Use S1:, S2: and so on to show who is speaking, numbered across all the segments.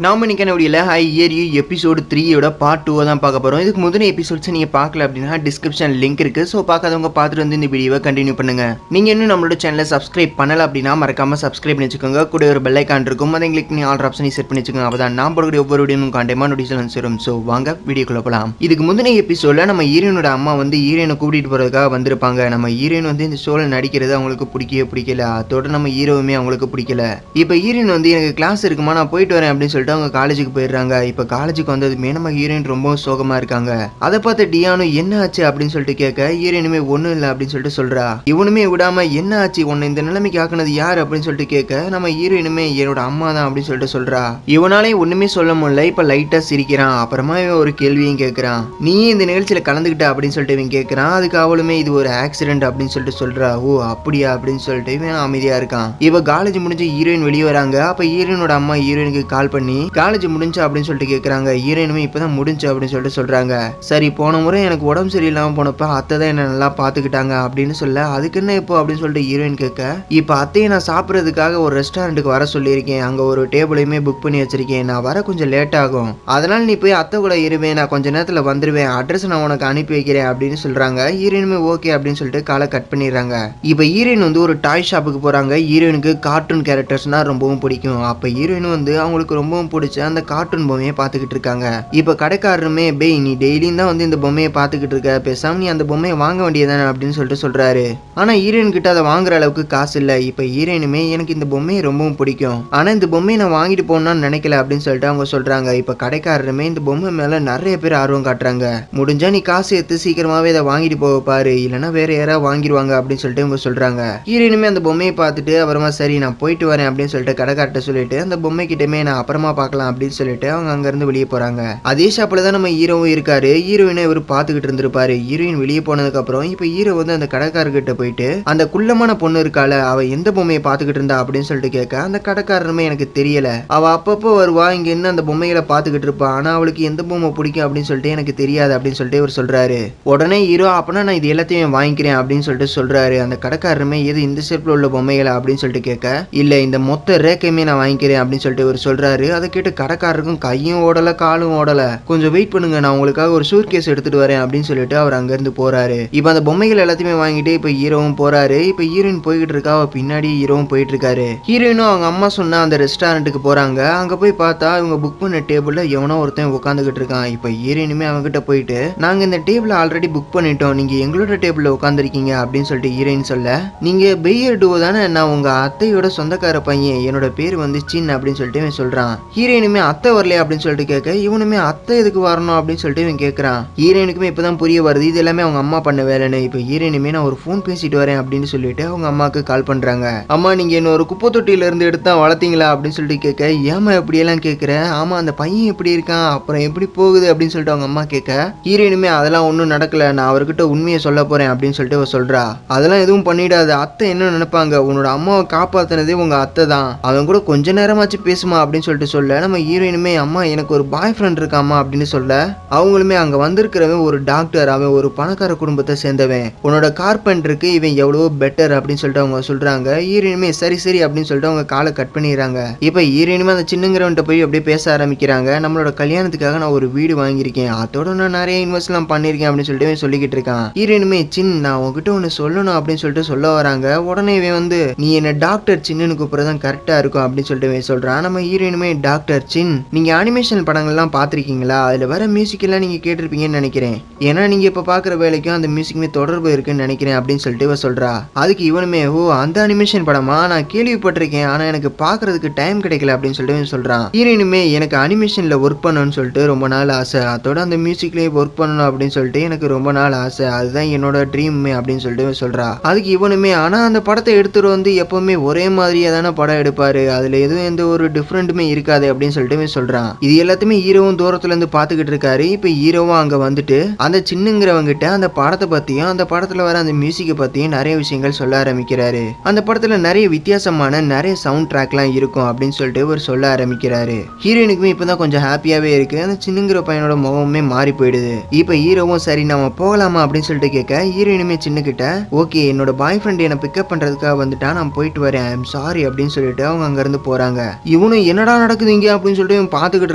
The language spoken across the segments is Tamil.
S1: நாம இன்னைக்கான வீடியோல high year you episode 3 part 2 தான் பார்க்க போறோம். இதுக்கு முதல்ல எபிசோட்ஸ் நீங்க பார்க்கல அப்படின்னா டிஸ்கிரிப்ஷன் லிங்க் இருக்கு. ஸோ பார்க்காதவங்க பார்த்துட்டு வந்து இந்த வீடியோவை கண்டினியூ பண்ணுங்க. நீங்க இன்னும் நம்மளோட சேனலை சப்ஸ்கிரைப் பண்ணல அப்படின்னா மறக்காம சப்ஸ்கிரைப் பண்ணி வச்சுக்கோங்க. கூட ஒரு பெல் ஐகான் இருக்கும், அதை கிளிக் பண்ணி ஆல் ஆப்ஷனை செட் பண்ணி வச்சுக்கோங்க. அப்பதான் நான் போடக்கூடிய ஒவ்வொரு வீடியோவும் கண்டிப்பா நோட்டிஃபிகேஷன் சேரும். ஸோ வாங்க வீடியோக்குள்ள போலாம். இதுக்கு முந்தின எபிசோட்ல நம்ம ஹீரோனோட அம்மா வந்து ஹீரோனை கூட்டிட்டு போறதுக்காக வந்திருப்பாங்க. நம்ம ஹீரோயின் வந்து இந்த ஷோல நடிக்கிறது அவங்களுக்கு பிடிக்கல. அதோட நம்ம ஹீரோவுமே அவங்களுக்கு பிடிக்கல. இப்போ ஹீரோயின் வந்து எனக்கு கிளாஸ் இருக்குமா, நான் போயிட்டு வரேன் அப்படின்னு சொல்லிட்டு அவங்க காலேஜுக்கு போயிடுறாங்க. இப்போ காலேஜுக்கு வந்ததுமே நம்ம ஹீரோயின் ரொம்ப சோகமா இருக்காங்க. அதை பார்த்து டியானு என்ன ஆச்சு அப்படின்னு சொல்லிட்டு கேட்க ஹீரோயினுமே ஒன்றும் இல்லை அப்படின்னு சொல்லிட்டு சொல்றா. இவனுமே விடாம என்ன ஆச்சு, உன்னை இந்த நிலைமைக்கு ஆக்குனது யார் அப்படின்னு சொல்லிட்டு கேட்க நம்ம ஹீரோயினுமே என்னோட அம்மா தான் அப்படின்னு சொல்லிட்டு சொல்றா. இவனாலே ஒண்ணுமே சொல்ல முடியல. இப்போ லைட்டா சிரிக்கிறான். அப்புறமா இவன் ஒரு கேள்வியும் கேட்கறான், நீ இந்த நிகழ்ச்சியில கலந்துக்கிட்ட அப்படின்னு சொல்லிட்டு இவன் கேட்கறான். அதுக்கு அவளுமே இது ஒரு ஆக்சிடென்ட் அப்படின்னு சொல்லிட்டு சொல்றா. ஓ அப்படியா அப்படின்னு சொல்லிட்டு இவன் அமைதியா இருக்கான். இவ காலேஜ் முடிஞ்சு ஹீரோயின் வெளியே வராங்க. அப்ப ஹீரோயினோட அம்மா ஹீரோயினுக்கு கால் பண்ணி காலேஜ் முடிஞ்சா அப்படின்னு சொல்லிட்டு கேட்கறாங்க. ஹீரோயினுமே இப்பதான் முடிஞ்சு அப்படின்னு சொல்லிட்டு சொல்றாங்க. சரி, போன முறை எனக்கு உடம்பு சரியில்லாம போனப்ப அத்தை தான் என்ன நல்லா பாத்துக்கிட்டாங்க அப்படின்னு சொல்ல, அதுக்கு என்ன இப்போ அப்படின்னு சொல்லிட்டு ஹீரோயின் கேட்க, இப்ப அத்தையை நான் சாப்பிட்றதுக்காக ஒரு ரெஸ்டாரண்ட்டுக்கு வர சொல்லியிருக்கேன். அங்க ஒரு டேபிளையுமே புக் பண்ணி வச்சிருக்கேன். நான் வர கொஞ்சம் லேட் ஆகும், அதனால நீ போய் அத்தை கூட இருவேன், நான் கொஞ்ச நேரத்துல வந்துருவேன், அட்ரஸ் நான் உனக்கு அனுப்பி வைக்கிறேன் அப்படின்னு சொல்றாங்க. ஹீரோயினுமே ஓகே அப்படின்னு சொல்லிட்டு காலை கட் பண்ணிடுறாங்க. இப்ப ஹீரோயின் வந்து ஒரு டாய் ஷாப்புக்கு போறாங்க. ஹீரோயினுக்கு கார்ட்டூன் கேரக்டர்ஸ்னா ரொம்பவும் பிடிக்கும். அப்ப ஹீரோயின் வந்து அவங்களுக்கு ரொம்பவும் பிடிச்ச அந்த கார்ட்டூன் பொம்மையை பார்த்துக்கிட்டு இருக்காங்க. இப்ப கடைக்காரருமே, பே நீ டெய்லியும் தான் வந்து இந்த பொம்மையை பார்த்துக்கிட்டு இருக்க, பேசாம நீ அந்த பொம்மையை வாங்க வேண்டியதானே அப்படின்னு சொல்லிட்டு சொல்றாரு. ஆனா ஹீரோயின் கிட்ட அதை வாங்குற அளவுக்கு காசு இல்ல. இப்ப ஹீரோயினுமே எனக்கு இந்த பொம்மையை ரொம்பவும் பிடிக்கும், ஆனா இந்த பொம்மையை நான் வாங்கிட்டு போகணும்னு நினைக்கல அப்படின்னு சொல்லிட்டு அவங்க சொல்றாங்க. இப்ப கடைக்காரருமே இந்த பொம்மை மேல நிறைய பேர் ஆர்வம் காட்டுறாங்க. முடிஞ்சா நீ காசு எடுத்து சீக்கிரமாவே இதை வாங்கிட்டு போக பாரு, இல்லைன்னா வேற யாராவது வாங்கிடுவாங்க அப்படின்னு சொல்லிட்டு இவங்க சொல்றாங்க. ஹீரோயினுமே அந்த பொம்மையை பார்த்துட்டு அப்புறமா சரி நான் போயிட்டு வரேன் அப்படின்னு சொல்லிட்டு கடைக்கார்ட்ட சொல்லிட்டு அந்த பொம்மை கிட்டமே நான் அப்புறமா பார்க்கலாம் அப்படின்னு சொல்லிட்டு அவங்க அங்க இருந்து வெளியே போறாங்க. அதே ஷாப்ல தான் நம்ம ஹீரோவும் இருக்காரு. ஹீரோயினை இவர் பாத்துக்கிட்டு இருந்திருப்பாரு. ஹீரோயின் வெளியே போனதுக்கு அப்புறம் இப்ப ஹீரோ வந்து அந்த கடைக்காரர்கிட்ட போயிட்டு அந்த குள்ளமான பொண்ணு இருக்கால, அவ எந்த பொம்மையை பாத்துக்கிட்டு இருந்தா அப்படின்னு சொல்லிட்டு கேட்க, அந்த கடைக்காரருமே எனக்கு தெரியல, அவ அப்பப்போ வருவா, இங்க என்ன அந்த பொம்மைகளை பாத்துக்கிட்டு இருப்பா, ஆனா அவளுக்கு எந்த பொம்மை பிடிக்கும் அப்படின்னு சொல்லிட்டு எனக்கு தெரியாது அப்படின்னு சொல்லிட்டு இவர் சொல்றாரு. உடனே ஹீரோ அப்பனா நான் இது எல்லாத்தையும் வாங்கிக்கிறேன் அப்படின்னு சொல்லிட்டு சொல்றாரு. அந்த கடைக்காரருமே எது இந்த ஷேப்ல உள்ள பொம்மைகளை அப்படின்னு சொல்லிட்டு கேட்க, இல்ல இந்த மொத்த ரேக்கையுமே நான் வாங்கிக்கிறேன் அப்படின்னு சொல்லிட்டு இவர் சொல்றாரு. அதை கேட்டு கடைக்காரருக்கும் கையும் ஓடல காலும் ஓடல, கொஞ்சம் வெயிட் பண்ணுங்க நான் உங்களுக்காக ஒரு சூட் கேஸ் எடுத்துட்டு வரேன் அப்படின்னு சொல்லிட்டு அவர் அங்க இருந்து போறாரு. இப்ப அந்த பொம்மைகள் எல்லாத்தையுமே வாங்கிட்டு இப்ப ஹீரோவும் போறாரு. இப்ப ஹீரோயின் போய்கிட்டு இருக்கா, பின்னாடி ஹீரோவும் போயிட்டு இருக்காரு. ஹீரோயினும் அவங்க அம்மா சொன்ன அந்த ரெஸ்டாரண்ட்டுக்கு போறாங்க. அங்க போய் பார்த்தா இவங்க புக் பண்ண டேபிள்ல எவனோ ஒருத்தன் உட்காந்துக்கிட்டு இருக்கான். இப்ப ஹீரோயினுமே அவங்க கிட்ட போயிட்டு நாங்க இந்த டேபிள் ஆல்ரெடி புக் பண்ணிட்டோம், நீங்க எங்களோட டேபிள்ல உட்காந்துருக்கீங்க அப்படின்னு சொல்லிட்டு ஹீரோயின் சொல்ல, நீங்க பெய்யர் டூ தானே, நான் உங்க அத்தையோட சொந்தக்கார பையன், என்னோட பேர் வந்து சின் அப்படின்னு சொல்லிட்டு சொல்றான். ஹீரோயினுமே அத்தை வரலையா அப்படின்னு சொல்லிட்டு கேட்க, இவனுமே அத்தை எதுக்கு வரணும் அப்படின்னு சொல்லிட்டு இவன் கேட்கறான். ஹீரோயினுக்குமே இப்பதான் புரிய வருது இது எல்லாமே அவங்க அம்மா பண்ண வேலைன்னு. இப்ப ஹீரோயினுமே நான் ஒரு போன் பேசிட்டு வரேன் அப்படின்னு சொல்லிட்டு அவங்க அம்மாக்கு கால் பண்றாங்க. அம்மா நீங்க என்ன ஒரு குப்பை தொட்டியில இருந்து எடுத்தா வளர்த்தீங்களா அப்படின்னு சொல்லிட்டு கேட்க, ஏமா எப்படி எல்லாம் கேட்கிற, ஆமா அந்த பையன் எப்படி இருக்கான் அப்புறம் எப்படி போகுது அப்படின்னு சொல்லிட்டு அவங்க அம்மா கேட்க, ஹீரோயினுமே அதெல்லாம் ஒன்றும் நடக்கல, நான் அவர்கிட்ட உண்மையை சொல்ல போறேன் அப்படின்னு சொல்லிட்டு அவ சொல்றா. அதெல்லாம் எதுவும் பண்ணிடாது, அத்தை என்ன நினைப்பாங்க, உன்னோட அம்மாவை காப்பாத்தினதே உங்க அத்தை தான், அவன் கூட கொஞ்ச நேரமாச்சு பேசுமா அப்படின்னு சொல்லிட்டு சொல்ல, நம்ம ஹீரோயினுமே அம்மா எனக்கு ஒரு பாய் ஃப்ரெண்ட் இருக்காமா அப்படின்னு சொல்ல, அவங்களுமே அங்க வந்திருக்கிறவன் ஒரு டாக்டர், அவன் ஒரு பணக்கார குடும்பத்தை சேர்ந்தவன், உன்னோட கார்பெண்டருக்கு இவன் எவ்வளவோ பெட்டர் அப்படின்னு சொல்லிட்டு அவங்க சொல்றாங்க. ஹீரோயினுமே சரி சரி அப்படின்னு சொல்லிட்டு அவங்க காலை கட் பண்ணிடுறாங்க. இப்ப ஹீரோயினுமே அந்த சின்னங்கிறவன்ட்ட போய் அப்படியே பேச ஆரம்பிக்கிறாங்க. நம்மளோட கல்யாணத்துக்காக நான் ஒரு வீடு வாங்கியிருக்கேன், அதோட நான் நிறைய இன்வெஸ்ட் எல்லாம் பண்ணிருக்கேன் அப்படின்னு சொல்லிட்டு சொல்லிக்கிட்டு இருக்கான். ஹீரோயினுமே சின் நான் உங்ககிட்ட ஒன்னு சொல்லணும் அப்படின்னு சொல்லிட்டு சொல்ல வராங்க. உடனே இவன் வந்து நீ என்ன டாக்டர் சின்னு கூப்பிடுறதான் கரெக்டா இருக்கும் அப்படின்னு சொல்லிட்டு சொல்றான். நம்ம ஹீரோயினுமே டாக்டர் சின் நீங்க அனிமேஷன் படங்கள்லாம் பார்த்திருக்கீங்களா, அதுல வர மியூசிக் எல்லாம் நீங்க கேட்டிருப்பீங்கன்னு நினைக்கிறேன், ஏன்னா நீங்க இப்ப பாக்குற வேலைக்கும் அந்த மியூசிக்குமே தொடர்பு இருக்குன்னு நினைக்கிறேன் அப்படின்னு சொல்லிட்டு இவ சொல்றா. அதுக்கு இவனுமே ஓ அந்த அனிமேஷன் படமா, நான் கேள்விப்பட்டிருக்கேன் ஆனா எனக்கு பாக்குறதுக்கு டைம் கிடைக்கல அப்படின்னு சொல்லிட்டு சொல்றான். ஹீரோயினுமே எனக்கு அனிமேஷன்ல ஒர்க் பண்ணணும்னு சொல்லிட்டு ரொம்ப நாள் ஆசை, அதோட அந்த மியூசிக்லயே ஒர்க் பண்ணணும் அப்படின்னு சொல்லிட்டு எனக்கு ரொம்ப நாள் ஆசை, அதுதான் என்னோட ட்ரீம் அப்படின்னு சொல்லிட்டு சொல்றா. அதுக்கு இவனுமே ஆனா அந்த படத்தை எடுத்துட்டு வந்து எப்பவுமே ஒரே மாதிரியா தானே படம் எடுப்பாரு, அதுல எதுவும் எந்த ஒரு டிஃபரெண்ட்டுமே இருக்காது அப்படின்னு சொல்லிட்டு சொல்றான். இது எல்லாத்தையுமே ஹீரோவும் தூரத்துல இருந்து பாத்துக்கிட்டு இருக்காரு. இப்ப ஹீரோவும் அங்க வந்துட்டு அந்த சின்னங்கிறவங்க கிட்ட அந்த படத்தை பத்தியும் அந்த படத்துல வர அந்த மியூசிக்கை பத்தியும் நிறைய விஷயங்கள் சொல்ல ஆரம்பிக்கிறாரு. அந்த படத்துல நிறைய வித்தியாசமான நிறைய சவுண்ட் ட்ராக்லாம் இருக்கும் அப்படின்னு சொல்லிட்டு ஒரு சொல்ல ஆரம்பிக்கிறாரு. ஹீரோயினுக்குமே இப்பதான் கொஞ்சம் ஹாப்பியாவே இருக்கு. அந்த சின்னங்கிற பையனோட முகமே மாறி போயிடுது. இப்ப ஹீரோவும் சரி நம்ம போகலாமா அப்படின்னு சொல்லிட்டு கேட்க, ஹீரோயினுமே சின்ன கிட்ட ஓகே என்னோட பாய் ஃப்ரெண்ட் என்ன பிக்கப் பண்றதுக்காக வந்துட்டா, நான் போயிட்டு வரேன், ஐ எம் சாரி அப்படின்னு சொல்லிட்டு அவங்க அங்க இருந்து போறாங்க. இவனும் என்னடா நடக்குது நடக்குது இங்க அப்படின்னு சொல்லிட்டு இவன் பாத்துக்கிட்டு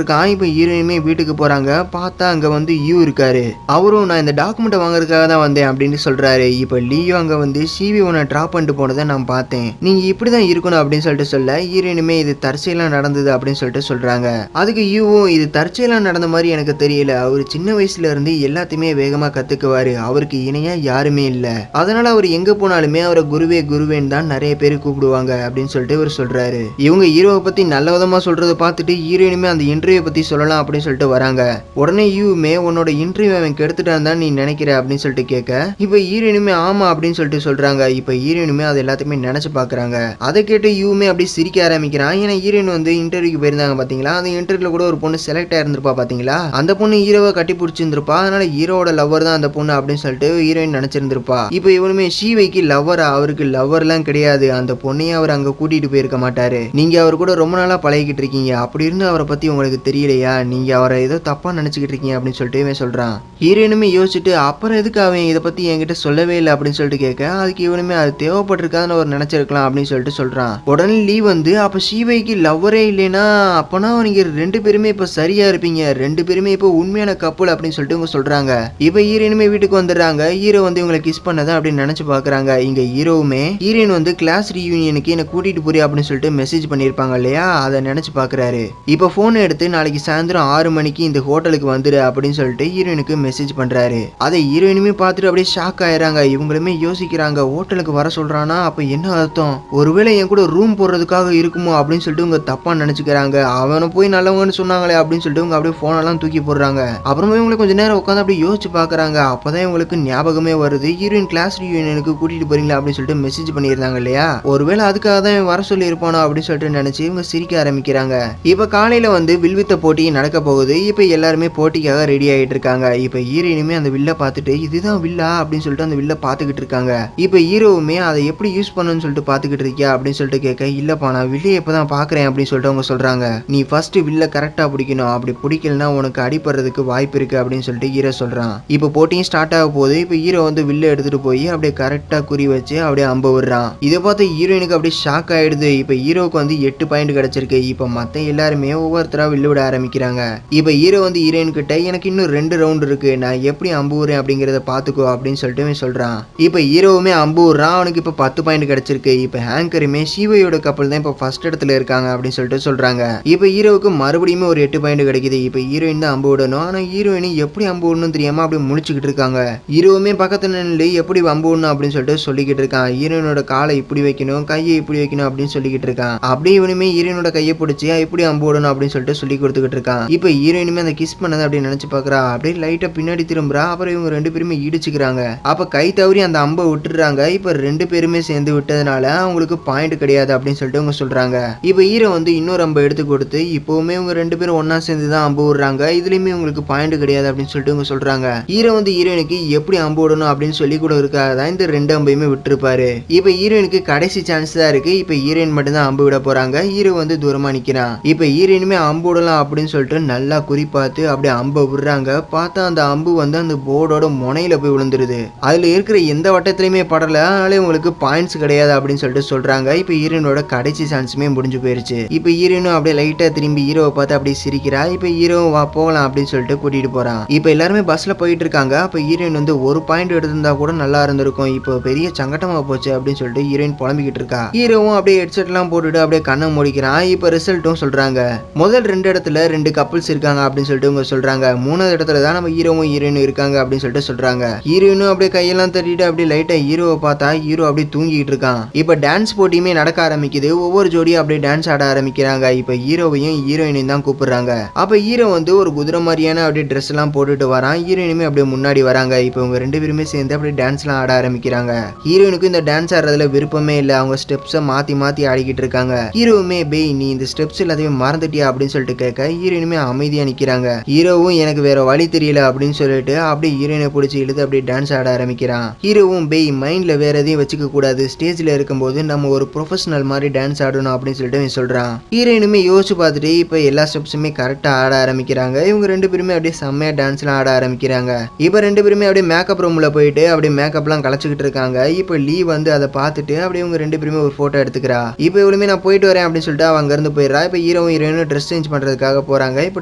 S1: இருக்கான். இப்ப ஹீரோயினுமே வீட்டுக்கு போறாங்க. பார்த்தா அங்க வந்து யூ இருக்காரு. அவரும் நான் இந்த டாக்குமெண்ட் வாங்குறதுக்காக தான் வந்தேன் அப்படின்னு சொல்றாரு. இப்ப லியோ அங்க வந்து சிவி உன்னை டிராப் பண்ணிட்டு போனதை நான் பார்த்தேன். நீங்க இப்படிதான் இருக்கணும் அப்படின்னு சொல்லிட்டு சொல்ல ஹீரோயினுமே இது தற்செயலா நடந்தது அப்படின்னு சொல்லிட்டு சொல்றாங்க. அதுக்கு யூவும் இது தற்செயலா நடந்த மாதிரி எனக்கு தெரியல. அவர் சின்ன வயசுல இருந்து எல்லாத்தையுமே வேகமா கத்துக்குவாரு. அவருக்கு இணையா யாருமே இல்ல. அதனால அவர் எங்க போனாலுமே அவரை குருவே குருவேன்னு தான் நிறைய பேர் கூப்பிடுவாங்க அப்படின்னு சொல்லிட்டு இவர் சொல்றாரு. இவங்க ஹீரோவை பத்தி நல்ல விதமா சொல்றதை பார்த்துட்டு ஹீரோயினுமே அந்த இன்டர்வியூ பத்தி சொல்லலாம் அப்படின்னு சொல்லிட்டு வராங்க. உடனே யூவுமே உன்னோட இன்டர்வியூ அவன் கெடுத்துட்டான் தான் நீ நினைக்கிற அப்படின்னு சொல்லிட்டு கேட்க இப்ப ஹீரோயினுமே ஆமா அப்படின்னு சொல்லிட்டு சொல்றாங்க. இப்ப ஹீரோயினுமே அது எல்லாத்தையுமே நினைச்சு பாக்குறாங்க. அதை கேட்டு யூவுமே அப்படி சிரிக்க ஆரம்பிக்கிறான். ஏன்னா ஹீரோயின் வந்து இன்டர்வியூக்கு போயிருந்தாங்க பாத்தீங்களா, அந்த இன்டர்வியூல கூட ஒரு பொண்ணு செலக்ட் ஆயிருந்திருப்பா பாத்தீங்களா, அந்த பொண்ணு ஹீரோவை கட்டி பிடிச்சிருந்திருப்பா. அதனால ஹீரோவோட லவ்வர் தான் அந்த பொண்ணு அப்படின்னு சொல்லிட்டு ஹீரோயின் நினைச்சிருந்திருப்பா. இப்ப இவனுமே ஷீவைக்கு லவ்வரா, அவருக்கு லவ்வர் எல்லாம் கிடையாது. அந்த பொண்ணையே அவர் அங்க கூட்டிட்டு போயிருக்க மாட்டாரு. நீங்க அவர் கூட ரொம்ப நாளா பழகிட்டு இருக்கீங்க. அப்படி இருந்து அவரை பத்தி உங்களுக்கு தெரியலையா, நீங்க அவரை ஏதோ தப்பா நினைச்சுக்கிட்டு இருக்கீங்க அப்படின்னு சொல்லிட்டு இவன் சொல்றான். ஹீரோயினுமே யோசிச்சுட்டு அப்புறம் எதுக்கு அவன் இதை பத்தி என்கிட்ட சொல்லவே இல்லை அப்படின்னு சொல்லிட்டு கேட்க அதுக்கு இவனுமே அது தேவைப்பட்டிருக்காதுன்னு அவர் நினைச்சிருக்கலாம் அப்படின்னு சொல்லிட்டு சொல்றான். உடனே லீ வந்து அப்ப ஷீவைக்கு லவ்வரே இல்லைன்னா அப்பனா நீங்க ரெண்டு பேருமே இப்ப சரியா இருப்பீங்க, ரெண்டு பேருமே இப்ப உண்மையான கப்பல் அப்படின்னு சொல்லிட்டு இவங்க சொல்றாங்க. இப்ப ஹீரோயினுமே வீட்டுக்கு வந்துடுறாங்க. ஹீரோ வந்து இவங்களை கிஸ் பண்ணதை அப்படின்னு நினைச்சு பாக்குறாங்க. இங்க ஹீரோவுமே ஹீரோயின் வந்து கிளாஸ் ரீயூனியனுக்கு என்ன கூட்டிட்டு போறியா அப்படின்னு சொல்லிட்டு மெசேஜ் பண்ணிருப்பாங்க இல்லையா, அதை நினைச்சு பாக்குறாரு. இப்ப போன் எடுத்து நாளைக்கு சாயந்தரம் 6 மணிக்கு இந்த ஹோட்டலுக்கு வந்துரு அப்படின்னு சொல்லிட்டு ஹீரோயினுக்கு மெசேஜ் பண்றாரு. அதை ஹீரோயினுமே பார்த்துட்டு அப்படியே ஷாக் ஆயிராங்க. இவங்களுமே யோசிக்கிறாங்க ஹோட்டலுக்கு வர சொல்றானா அப்ப என்ன அர்த்தம், ஒருவேளை என் கூட ரூம் போடுறதுக்காக இருக்குமோ அப்படின்னு சொல்லிட்டு இவங்க தப்பா நினைச்சுக்கிறாங்க. அவனை போய் நல்லவங்கன்னு சொன்னாங்களே அப்படின்னு சொல்லிட்டு இவங்க அப்படியே போன் எல்லாம் தூக்கி போடுறாங்க. அப்புறமே இவங்களை கொஞ்ச நேரம் உட்காந்து அப்படியே யோசிச்சு பாக்குறாங்க. அப்பதான் இவங்களுக்கு ஞாபகமே வருது, ஹீரோயின் கிளாஸ் ரியூனியனுக்கு கூட்டிட்டு போறீங்களா அப்படின்னு சொல்லிட்டு மெசேஜ் பண்ணியிருந்தாங்க இல்லையா, ஒருவேளை அதுக்காக தான் வர சொல்லி இருப்பானோ அப்படின்னு சொல்லிட்டு நினைச்சு இவங்க சிரிக்க ஆரம்பிக்கிறாங்க. இப்ப காலையில வந்து வில்வித்த போட்டி நடக்க போகுது. இப்ப எல்லாருமே போட்டிக்காக ரெடி ஆயிட்டு இருக்காங்க. இப்ப ஹீரோயினுமே அந்த வில்ல பார்த்துட்டு இதுதான் வில்லா அப்படின்னு சொல்லிட்டு அந்த வில்ல பாத்துக்கிட்டு இருக்காங்க. இப்ப ஹீரோவுமே அதை எப்படி யூஸ் பண்ணணும்னு சொல்லிட்டு பாத்துக்கிட்டு இருக்கியா அப்படின்னு சொல்லிட்டு கேட்க இல்லப்பா நான் வில்லையை இப்பதான் பாக்குறேன் அப்படின்னு சொல்லிட்டு அவங்க சொல்றாங்க. நீ ஃபர்ஸ்ட் வில்ல கரெக்டா பிடிக்கணும், அப்படி பிடிக்கலன்னா உனக்கு அடிப்படுறதுக்கு வாய்ப்பு இருக்கு அப்படின்னு சொல்லிட்டு ஹீரோ சொல்றான். இப்ப போட்டியும் ஸ்டார்ட் ஆக போகுது. இப்ப ஹீரோ வந்து வில்ல எடுத்துட்டு போய் அப்படியே கரெக்டா குறி வச்சு அப்படியே அம்ப விடுறான். இதை பார்த்து ஹீரோயினுக்கு அப்படியே ஷாக் ஆயிடுது. இப்ப ஹீரோக்கு வந்து 8 பாயிண்ட் கிடைச்சிருக்கு. இப்ப மத்த எல்லாருமே ஒவ்வொருத்தரா வில்லு விட ஆரம்பிக்கிறாங்க. இப்ப ஹீரோ வந்து ஹீரோயின் கிட்ட எனக்கு இன்னும் 2 ரவுண்ட் இருக்கு, நான் எப்படி அம்பு விடுறேன் அப்படிங்கறத பாத்துக்கோ அப்படின்னு சொல்லிட்டு சொல்றான். இப்ப ஹீரோவுமே அம்பு விடுறான். அவனுக்கு இப்ப 10 பாயிண்ட் கிடைச்சிருக்கு. இப்ப ஹேங்கருமே ஷீவையோட கப்பல் தான் இப்ப ஃபர்ஸ்ட் இடத்துல இருக்காங்க அப்படின்னு சொல்லிட்டு சொல்றாங்க. இப்ப ஹீரோவுக்கு மறுபடியும் ஒரு 8 பாயிண்ட் கிடைக்குது. இப்ப ஹீரோயின் தான் அம்பு விடணும். ஆனா ஹீரோயின் எப்படி அம்பு விடணும் தெரியாம அப்படியே முழிச்சுக்கிட்டு இருக்காங்க. ஹீரோவுமே பக்கத்துல நின்று எப்படி அம்பு விடணும் அப்படின்னு சொல்லிட்டு சொல்லிக்கிட்டு இருக்கான். ஹீரோயினோட காலை இப்படி வைக்கணும், கையை இப்படி வைக்கணும் அப்படின்னு சொல்லிக்கிட்டு இருக்கான். அப்படியே இவனுமே ஹீரோயினோட கையை பிடிச்சி எப்படி அம்பு விடணும் அப்படின்னு சொல்லிட்டு சொல்லி கொடுத்துக்கிட்டு இருக்கான். இப்ப ஹீரோயினுமே அந்த கிஸ் பண்ணதை அப்படின்னு நினைச்சு பாக்குறா. அப்படியே லைட்டா பின்னாடி திரும்புறா. அப்புறம் இவங்க 2 பேருமே இடிச்சுக்கிறாங்க. அப்ப கை தவறி அந்த அம்பை விட்டுறாங்க. இப்ப 2 பேருமே சேர்ந்து விட்டதுனால அவங்களுக்கு பாயிண்ட் கிடையாது அப்படின்னு சொல்லிட்டு அவங்க சொல்றாங்க. இப்ப ஹீரோ வந்து இன்னொரு அம்பை எடுத்து கொடுத்து இப்பவுமே இவங்க 2 பேரும் ஒன்னா சேர்ந்து தான் அம்பு விடுறாங்க. இதுலயுமே உங்களுக்கு பாயிண்ட் கிடையாது அப்படின்னு சொல்லிட்டு அவங்க சொல்றாங்க. ஹீரோ வந்து ஹீரோயினுக்கு எப்படி அம்பு விடணும் அப்படின்னு சொல்லி கூட இருக்காதான் இந்த 2 அம்பையுமே விட்டுருப்பாரு. இப்ப ஹீரோயினுக்கு கடைசி சான்ஸ் தான் இருக்கு. இப்ப ஹீரோயின் மட்டும் தான் அம்பு விட போறாங்க. ஹீரோ வந்து தூரமா நிக்கிறான். இப்ப ஹீரோயினுமே அம்பு விடலாம் அப்படின்னு சொல்லிட்டு நல்லா குறிப்பாத்து அப்படியே அம்பை விடுறாங்க. பார்த்தா அந்த அம்பு வந்து அந்த போர்டோட முனையில போய் விழுந்துருது. அதுல இருக்கிற எந்த வட்டத்திலயுமே படல. அதனால உங்களுக்கு பாயிண்ட்ஸ் கிடையாது அப்படின்னு சொல்லிட்டு சொல்றாங்க. இப்ப ஹீரோயினோட கடைசி சான்ஸுமே முடிஞ்சு போயிருச்சு. இப்ப ஹீரோயினும் அப்படியே லைட்டா திரும்பி ஹீரோவை பார்த்து அப்படியே சிரிக்கிறா. இப்ப ஹீரோ வா போகலாம் அப்படின்னு சொல்லிட்டு கூட்டிட்டு போறான். இப்ப எல்லாருமே பஸ்ல போயிட்டு இருக்காங்க. அப்ப ஹீரோயின் வந்து ஒரு பாயிண்ட் எடுத்திருந்தா கூட நல்லா இருந்திருக்கும், இப்போ பெரிய சங்கட்டமா போச்சு அப்படின்னு சொல்லிட்டு ஹீரோயின் புலம்பிக்கிட்டு இருக்கா. ஹீரோவும் அப்படியே ஹெட்செட் எல்லாம் போட்டுட்டு அப்படியே கண்ணை மூடிக்கிறான். இப்ப ரிசல்ட்டும் சொல்றாங்க. முதல் 2 இடத்துல 2 கப்பிள்ஸ் இருக்காங்க அப்படின்னு சொல்லிட்டு இவங்க சொல்றாங்க. 3வது இடத்துல தான் நம்ம ஹீரோவும் ஹீரோயினும் இருக்காங்க அப்படின்னு சொல்லிட்டு சொல்றாங்க. ஹீரோயினும் அப்படியே கையெல்லாம் தட்டிட்டு அப்படியே லைட்டா ஹீரோவை பார்த்தா ஹீரோ அப்படியே தூங்கிட்டு இருக்கான். இப்ப டான்ஸ் போட்டியுமே நடக்க ஆரம்பிக்குது. ஒவ்வொரு ஜோடியும் அப்படியே டான்ஸ் ஆட ஆரம்பிக்கிறாங்க. இப்ப ஹீரோவையும் ஹீரோயினையும் தான் கூப்பிடுறாங்க. அப்ப ஹீரோ வந்து ஒரு குதிரை மாதிரியான அப்படியே ட்ரெஸ் எல்லாம் போட்டுட்டு வரான். ஹீரோயினுமே அப்படியே முன்னாடி வராங்க. இப்ப இவங்க 2 பேருமே சேர்ந்து அப்படியே டான்ஸ் எல்லாம் ஆட ஆரம்பிக்கிறாங்க. ஹீரோயினுக்கு இந்த டான்ஸ் ஆடுறதுல விருப்பமே இல்ல. அவங்க ஸ்டெப்ஸை மாத்தி மாத்தி ஆடிக்கிட்டு இருக்காங்க. ஹீரோவுமே பேய் நீ இந்த ஸ்டெப்ஸ் எல்லாத்தையும் மறந்துட்டியா அப்படின்னு சொல்லிட்டு கேட்க ஹீரோயினுமே அமைதியா நிக்கிறாங்க. ஹீரோவும் எனக்கு வேற வழி தெரியல அப்படின்னு சொல்லிட்டு அப்படியே ஹீரோயினை பிடிச்சி இழுத்து அப்படியே டான்ஸ் ஆட ஆரம்பிக்கிறான். ஹீரோவும் பேய் மைண்ட்ல வேற எதையும் வச்சுக்க கூடாது, ஸ்டேஜ்ல இருக்கும்போது நம்ம ஒரு ப்ரொஃபஷனல் மாதிரி டான்ஸ் ஆடணும் அப்படின்னு சொல்லிட்டு சொல்றான். ஹீரோயினுமே யோசிச்சு பார்த்துட்டு இப்ப எல்லா ஸ்டெப்ஸுமே கரெக்டா ஆட ஆரம்பிக்கிறாங்க. இவங்க 2 பேருமே அப்படியே செம்மையா டான்ஸ் எல்லாம் ஆட ஆரம்பிக்கிறாங்க. இப்ப 2 பேருமே அப்படியே மேக்கப் ரூம்ல போயிட்டு அப்படியே மேக்கப் எல்லாம் கலச்சுக்கிட்டு இருக்காங்க. இப்ப லீவ் வந்து அதை பார்த்துட்டு அப்படியே இவங்க 2 பேருமே ஒரு போட்டோ எடுத்துக்கிறா. இப்ப இவளுமே நான் போயிட்டு வரேன் அப்படின்னு சொல்லிட்டு அவங்க இருந்து போயிடுறா. இப்ப இப்ப ஹீரோவும் ஹீரோயினும் ட்ரெஸ் சேஞ்ச் பண்றதுக்காக போறாங்க. இப்ப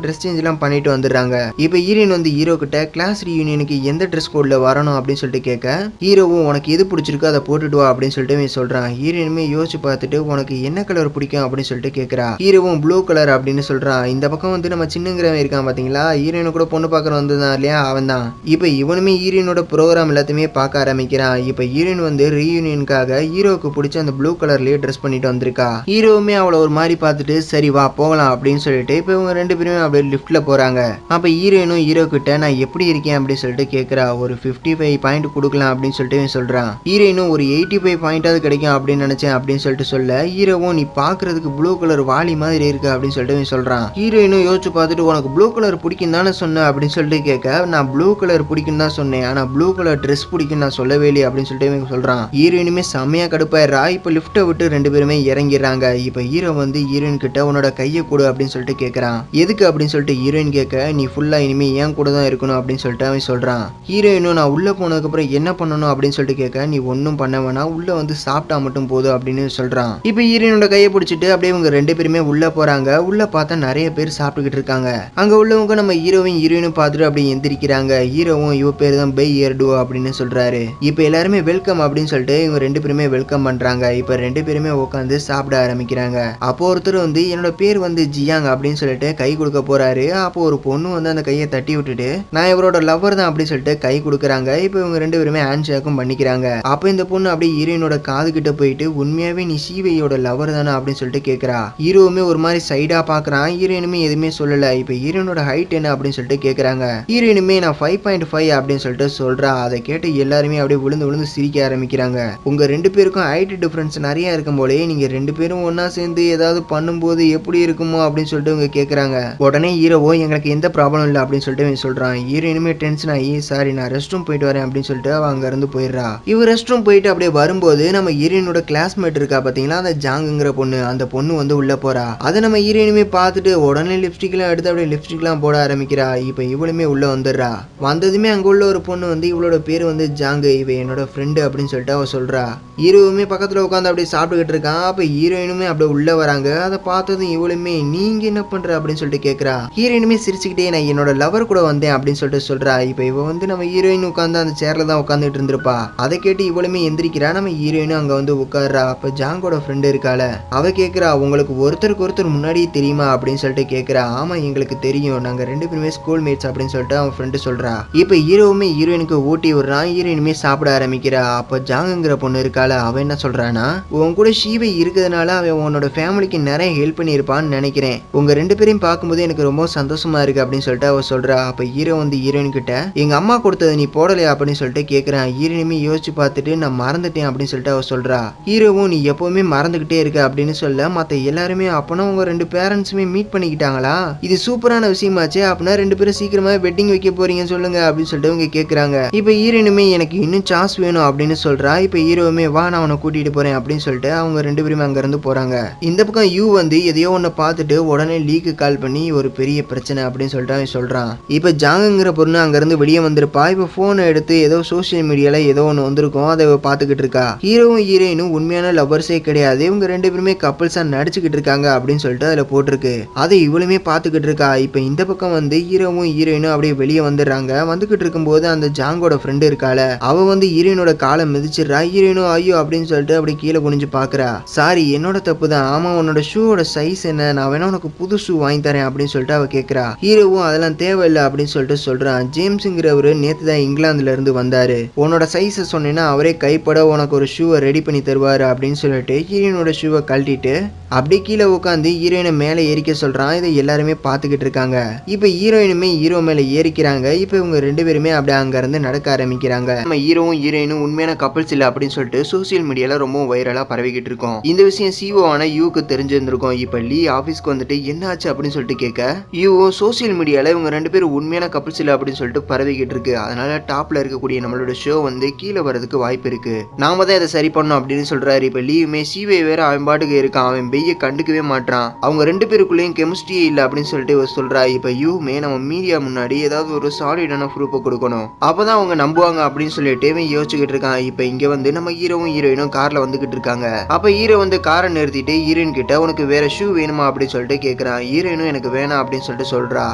S1: ட்ரெஸ் சேஞ்ச் எல்லாம் பண்ணிட்டு வந்துடுறாங்க. இப்ப ஹீரோயின் வந்து ஹீரோ கிட்ட கிளாஸ் ரீயூனியனுக்கு எந்த ட்ரெஸ் கோட்ல வரணும் அப்படின்னு சொல்லிட்டு கேட்க, ஹீரோவும் உனக்கு எது பிடிச்சிருக்கோ அதை போட்டுட்டு வா அப்படின்னு சொல்லிட்டு சொல்றான். ஹீரோயினுமே யோசிச்சு பார்த்துட்டு உனக்கு என்ன கலர் பிடிக்கும் அப்படின்னு சொல்லிட்டு கேட்கறா. ஹீரோவும் ப்ளூ கலர் அப்படின்னு சொல்றான். இந்த பக்கம் வந்து நம்ம சின்னங்கிறவன் இருக்கான் பாத்தீங்களா, ஹீரோயின் கூட பொண்ணு பார்க்கற வந்ததான் இல்லையா, அவன் தான். இப்ப இவனுமே ஹீரோயினோட ப்ரோக்ராம் எல்லாத்தையுமே பார்க்க ஆரம்பிக்கிறான். இப்ப ஹீரோயின் வந்து ரீயூனியனுக்காக ஹீரோக்கு பிடிச்ச அந்த ப்ளூ கலர்லயே ட்ரெஸ் பண்ணிட்டு வந்திருக்கா. ஹீரோவுமே அவளை ஒரு மாதிரி பார்த்துட்டு சரி வா போகலாம் அப்படின்னு சொல்லிட்டு இப்ப இவங்க ரெண்டு பேருமே அப்படியே லிஃப்ட்ல போறாங்க. அப்ப ஹீரோயினும் ஹீரோ கிட்ட நான் எப்படி இருக்கேன் அப்படின்னு சொல்லிட்டு கேட்கறா. ஒரு 55 பாயிண்ட் கொடுக்கலாம் அப்படின்னு சொல்லிட்டு சொல்றான். ஹீரோயினும் ஒரு 85 பாயிண்டாவது கிடைக்கும் அப்படின்னு நினைச்சேன் அப்படின்னு சொல்லிட்டு சொல்ல, ஹீரோவும் நீ பாக்குறதுக்கு ப்ளூ கலர் வாலி மாதிரி இருக்கு அப்படின்னு சொல்லிட்டு சொல்றான். ஹீரோயினும் யோசிச்சு பார்த்துட்டு உனக்கு ப்ளூ கலர் பிடிக்கும் தானே சொன்ன அப்படின்னு சொல்லிட்டு கேட்க, நான் ப்ளூ கலர் பிடிக்கும் தான் சொன்னேன், ஆனா ப்ளூ கலர் ட்ரெஸ் பிடிக்கும் நான் சொல்லவே இல்லையே அப்படின்னு சொல்லிட்டு சொல்றான். ஹீரோயினுமே செம்மையா கடுப்பாயிரா. இப்ப லிஃப்ட்டை விட்டு ரெண்டு பேருமே இறங்கிடுறாங்க. இப்ப ஹீரோ வந்து ஹீரோயின் கிட்ட உன்னோட கையை கொடு அப்படின்னு சொல்லிட்டு கேட்கறான். எதுக்கு அப்படின்னு சொல்லிட்டு ஹீரோயின் கேட்க, நீ ஃபுல்லா இனிமே ஏன் கூட தான் இருக்கணும் அப்படின்னு சொல்லிட்டு அவன் சொல்றான். ஹீரோயினும் நான் உள்ள போனதுக்கு அப்புறம் என்ன பண்ணணும் அப்படின்னு சொல்லிட்டு கேட்க, நீ ஒன்னும் பண்ண வேணா, உள்ள வந்து சாப்பிட்டா மட்டும் போதும் அப்படின்னு சொல்றான். இப்ப ஹீரோயினோட கையை பிடிச்சிட்டு அப்படியே இவங்க ரெண்டு பேருமே உள்ள போறாங்க. உள்ள பார்த்தா நிறைய பேர் சாப்பிட்டுக்கிட்டு இருக்காங்க. அங்க உள்ளவங்க நம்ம ஹீரோவையும் ஹீரோயினும் பார்த்துட்டு அப்படியே எந்திரிக்கிறாங்க. ஹீரோவும் இவ பேர் தான் பை ஏர்டு அப்படின்னு சொல்றாரு. இப்ப எல்லாருமே வெல்கம் அப்படின்னு சொல்லிட்டு இவங்க ரெண்டு பேருமே வெல்கம் பண்றாங்க. இப்ப ரெண்டு பேருமே உட்காந்து சாப்பிட ஆரம்பிக்கிறாங்க. அப்போ ஒருத்தர் வந்து என்னோட பேர் வந்து ஜியாங் அப்படின்னு சொல்லிட்டு கை கொடுக்க போறாரு. அப்போ ஒரு பொண்ணு வந்து அந்த கையை தட்டி விட்டுட்டு நான் இவரோட லவ்வர் தான் அப்படின்னு சொல்லிட்டு கை கொடுக்குறாங்க. இப்போ இவங்க ரெண்டு பேருமே ஹேண்ட் ஷேக்கும் பண்ணிக்கிறாங்க. அப்போ இந்த பொண்ணு அப்படியே ஹீரோயினோட காது கிட்ட போயிட்டு உண்மையாவே நீ சீவையோட லவர் தானே அப்படின்னு சொல்லிட்டு கேட்கறா. ஹீரோவுமே ஒரு மாதிரி சைடா பாக்குறான். ஹீரோயினுமே எதுவுமே சொல்லல. இப்போ ஹீரோயினோட ஹைட் என்ன அப்படின்னு சொல்லிட்டு கேட்கறாங்க. ஹீரோயினுமே நான் 5.5 அப்படின்னு சொல்லிட்டு சொல்றா. அதை கேட்டு எல்லாருமே அப்படியே விழுந்து விழுந்து சிரிக்க ஆரம்பிக்கிறாங்க. உங்க ரெண்டு பேருக்கும் ஹைட் டிஃபரன்ஸ் நிறைய இருக்கும் போலே, நீங்க ரெண்டு பேரும் ஒன்னா சேர்ந்து ஏதாவது பண்ணும்போது எப்படி இருக்குமோ அப்படின்னு சொல்லிட்டு இவங்க கேட்கறாங்க. உடனே ஹீரோவோ எங்களுக்கு எந்த ப்ராப்ளம் இல்லை அப்படின்னு சொல்லிட்டு சொல்றான். ஹீரோயினுமே டென்ஷன் ஆகி சாரி நான் ரெஸ்ட் ரூம் போயிட்டு வரேன் அப்படின்னு சொல்லிட்டு அவ அங்க இருந்து போயிடுறா. இவ ரெஸ்ட் ரூம் போயிட்டு அப்படியே வரும்போது நம்ம ஹீரோயினோட கிளாஸ்மேட் இருக்கா பாத்தீங்களா, அந்த ஜாங்குங்கிற பொண்ணு, அந்த பொண்ணு வந்து உள்ள போறா. அதை நம்ம ஹீரோயினுமே பார்த்துட்டு உடனே லிப்ஸ்டிக் எல்லாம் எடுத்து அப்படியே லிப்ஸ்டிக் எல்லாம் போட ஆரம்பிக்கிறா. இப்ப இவளுமே உள்ள வந்துடுறா. வந்ததுமே அங்க உள்ள ஒரு பொண்ணு வந்து இவளோட பேர் வந்து ஜாங்கு, இவ என்னோட ஃப்ரெண்டு அப்படின்னு சொல்லிட்டு அவ சொல்றா. ஹீரோவுமே பக்கத்துல உட்காந்து அப்படியே சாப்பிட்டுக்கிட்டு இருக்கான். அப்ப ஹீரோயினுமே அப்படியே உள்ள வராங்க. அதை பார்த்ததும் இவளுமே நீங்க என்ன பண்ற அப்படின்னு சொல்லிட்டு கேட்கறா. ஹீரோயினுமே சிரிச்சுக்கிட்டே நான் என்னோட லவர் கூட வந்தேன் அப்படின்னு சொல்லிட்டு சொல்றா. இப்ப இவ வந்து நம்ம ஹீரோயின் உட்காந்து அந்த சேர்ல தான் உட்காந்துட்டு இருந்திருப்பா. அதை கேட்டு இவளுமே எந்திரிக்கிறா. நம்ம ஹீரோயினும் அங்க வந்து உட்கார்றா. அப்ப ஜாங்கோட ஃப்ரெண்டு இருக்கால, அவ கேட்கறா உங்களுக்கு ஒருத்தருக்கு ஒருத்தர் முன்னாடி தெரியுமா அப்படின்னு சொல்லிட்டு கேட்கறா. ஆமா எங்களுக்கு தெரியும், நாங்க ரெண்டு பேருமே ஸ்கூல் மேட்ஸ் அப்படின்னு சொல்லிட்டு அவன் ஃப்ரெண்டு சொல்றா. இப்ப ஹீரோவுமே ஹீரோயினுக்கு ஊட்டி விடுறான். ஹீரோயினுமே சாப்பிட ஆரம்பிக்கிறா. அப்ப ஜாங்குங்கிற பொண்ணு இருக்கால, அவ என்ன சொல்றானா, உன் கூட ஷீவை இருக்கிறதுனால அவன் உன்னோட ஃபேமிலிக்கு நிறைய ஹெல்ப் பண்ணியிருப்பான்னு நினைக்கிறேன், உங்க ரெண்டு பேரையும் பார்க்கும்போது எனக்கு ரொம்ப சந்தோஷமா இருக்கு அப்படின்னு சொல்லிட்டு அவ சொல்றா. அப்ப ஹீரோ வந்து ஹீரோயின் கிட்ட எங்க அம்மா கொடுத்தது நீ போடலையா அப்படின்னு சொல்லிட்டு கேட்கறான். ஹீரோயினுமே யோசிச்சு பார்த்துட்டு நான் மறந்துட்டேன் அப்படின்னு சொல்லிட்டு அவ சொல்றா. ஹீரோவும் நீ எப்பவுமே மறந்துகிட்டே இருக்க அப்படின்னு சொல்ல, மத்த எல்லாருமே அப்பனா உங்க ரெண்டு பேரண்ட்ஸுமே மீட் பண்ணிக்கிட்டாங்களா, இது சூப்பரான விஷயமாச்சு, அப்படின்னா ரெண்டு பேரும் சீக்கிரமா வெட்டிங் வைக்க போறீங்க சொல்லுங்க அப்படின்னு சொல்லிட்டு அவங்க கேட்கறாங்க. இப்ப ஹீரோயினுமே எனக்கு இன்னும் சான்ஸ் வேணும் அப்படின்னு சொல்றா. இப்ப ஹீரோவுமே வா நான் அவனை கூட்டிட்டு போறேன் அப்படின்னு சொல்லிட்டு அவங்க ரெண்டு பேருமே அங்க இருந்து போறாங்க. இந்த பக்கம் யூ வந்து எதையோ ஒன்னு பார்த்துட்டு உடனே லீக்கு கால் பண்ணி ஒரு பெரிய பிரச்சனை அப்படின்னு சொல்லிட்டு அவன் சொல்றான். இப்ப ஜாங்குங்கிற பொண்ணு அங்க இருந்து வெளியே வந்திருப்பா. இப்ப போனை எடுத்து ஏதோ சோசியல் மீடியால ஏதோ ஒன்னு வந்திருக்கும், அதை பாத்துக்கிட்டு இருக்கா. ஹீரோவும் ஹீரோயினும் உண்மையான லவ்வர்ஸே கிடையாது, இவங்க ரெண்டு பேருமே கப்பல்ஸா நடிச்சுக்கிட்டு இருக்காங்க அப்படின்னு சொல்லிட்டு அதுல போட்டிருக்கு. அதை இவளுமே பாத்துக்கிட்டு இருக்கா. இப்ப இந்த பக்கம் வந்து ஹீரோவும் ஹீரோயினும் அப்படியே வெளியே வந்துடுறாங்க. வந்துகிட்டு இருக்கும்போது அந்த ஜாங்கோட ஃப்ரெண்டு இருக்கால, அவ வந்து ஹீரோயினோட காலை மிதிச்சிடுறா. ஹீரோயினும் ஐயோ அப்படின்னு சொல்லிட்டு அப்படி கீழே குனிஞ்சு பாக்குறா. சாரி என்னோட தப்பு தான், ஆமா உன்னோட ஷூவோட சைஸ் என்ன, நான் வேணா உனக்கு புது ஷூ வாங்கி தரேன் அப்படின்னு சொல்லிட்டு அவ கேட்கறா. ஹீரோவும் அதெல்லாம் தேவையில்லை அப்படின்னு சொல்லிட்டு சொல்றான். ஜேம்ஸுங்கிறவரு நேத்து தான் இங்கிலாந்துல இருந்து வந்தாரு, உன்னோட சைஸை சொன்னேன்னா அவரே கைப்பட உனக்கு ஒரு ஷூவை ரெடி பண்ணி தருவாரு அப்படின்னு சொல்லிட்டு ஹீரோயினோட ஷூவை கழட்டிட்டு அப்படி கீழே உட்காந்து ஹீரோயினை மேலே ஏறிக்க சொல்றான். இதை எல்லாருமே பார்த்துக்கிட்டு இருக்காங்க. இப்ப ஹீரோயினுமே ஹீரோ மேல ஏறிக்கிறாங்க. இப்ப இவங்க ரெண்டு பேருமே அப்படியே அங்க இருந்து நடக்க ஆரம்பிக்கிறாங்க. நம்ம ஹீரோவும் ஹீரோயினும் உண்மையான கப்பல்ஸ் இல்ல அப்படின்னு சொல்லிட்டு சோசியல் மீடியால ரொம்ப வைரலா பரவிக்கிட்டு இருக்கோம். இந்த விஷயம் சிஓ ஆன யூக்கு தெரிஞ்சிருந்திருக்கும். இப்ப லீ ஆபீஸ்க்கு வந்துட்டு என்ன ஆச்சு அப்படின்னு சொல்லிட்டு கேட்க, யூ சோசியல் மீடியால இவங்க ரெண்டு பேரும் உண்மையான கப்பல்ஸ் இல்ல அப்படின்னு சொல்லிட்டு பரவிக்கிட்டு இருக்கு, அதனால டாப்ல இருக்கக்கூடிய நம்மளோட ஷோ வந்து கீழே வரதுக்கு வாய்ப்பு இருக்கு, நாம தான் இதை சரி பண்ணோம் அப்படின்னு சொல்றாரு. இப்ப லீவுமே சிவை வேற அவன் பாட்டுக்கு இருக்கான், அவன் பெய்ய கண்டுக்கவே மாட்டான், அவங்க ரெண்டு பேருக்குள்ளேயும் கெமிஸ்ட்ரியே இல்ல அப்படின்னு சொல்லிட்டு சொல்றா. இப்ப யூமே நம்ம மீடியா முன்னாடி ஏதாவது ஒரு சாலிடான ப்ரூஃப் கொடுக்கணும், அப்பதான் அவங்க நம்புவாங்க அப்படின்னு சொல்லிட்டு யோசிச்சுக்கிட்டு இருக்கான். இப்ப இங்க வந்து நம்ம ஹீரோவும் ஹீரோயினும் கார்ல வந்துகிட்டு இருக்காங்க. அப்ப ஹீரோ வந்து காரை நிறுத்திட்டு ஹீரோயின் கிட்ட உனக்கு வேற ஷூ ஷூ வேணுமா அப்படின்னு சொல்லிட்டு கேக்குறான். ஹீரோயினும் எனக்கு வேணாம் அப்படின்னு சொல்லிட்டு சொல்றா.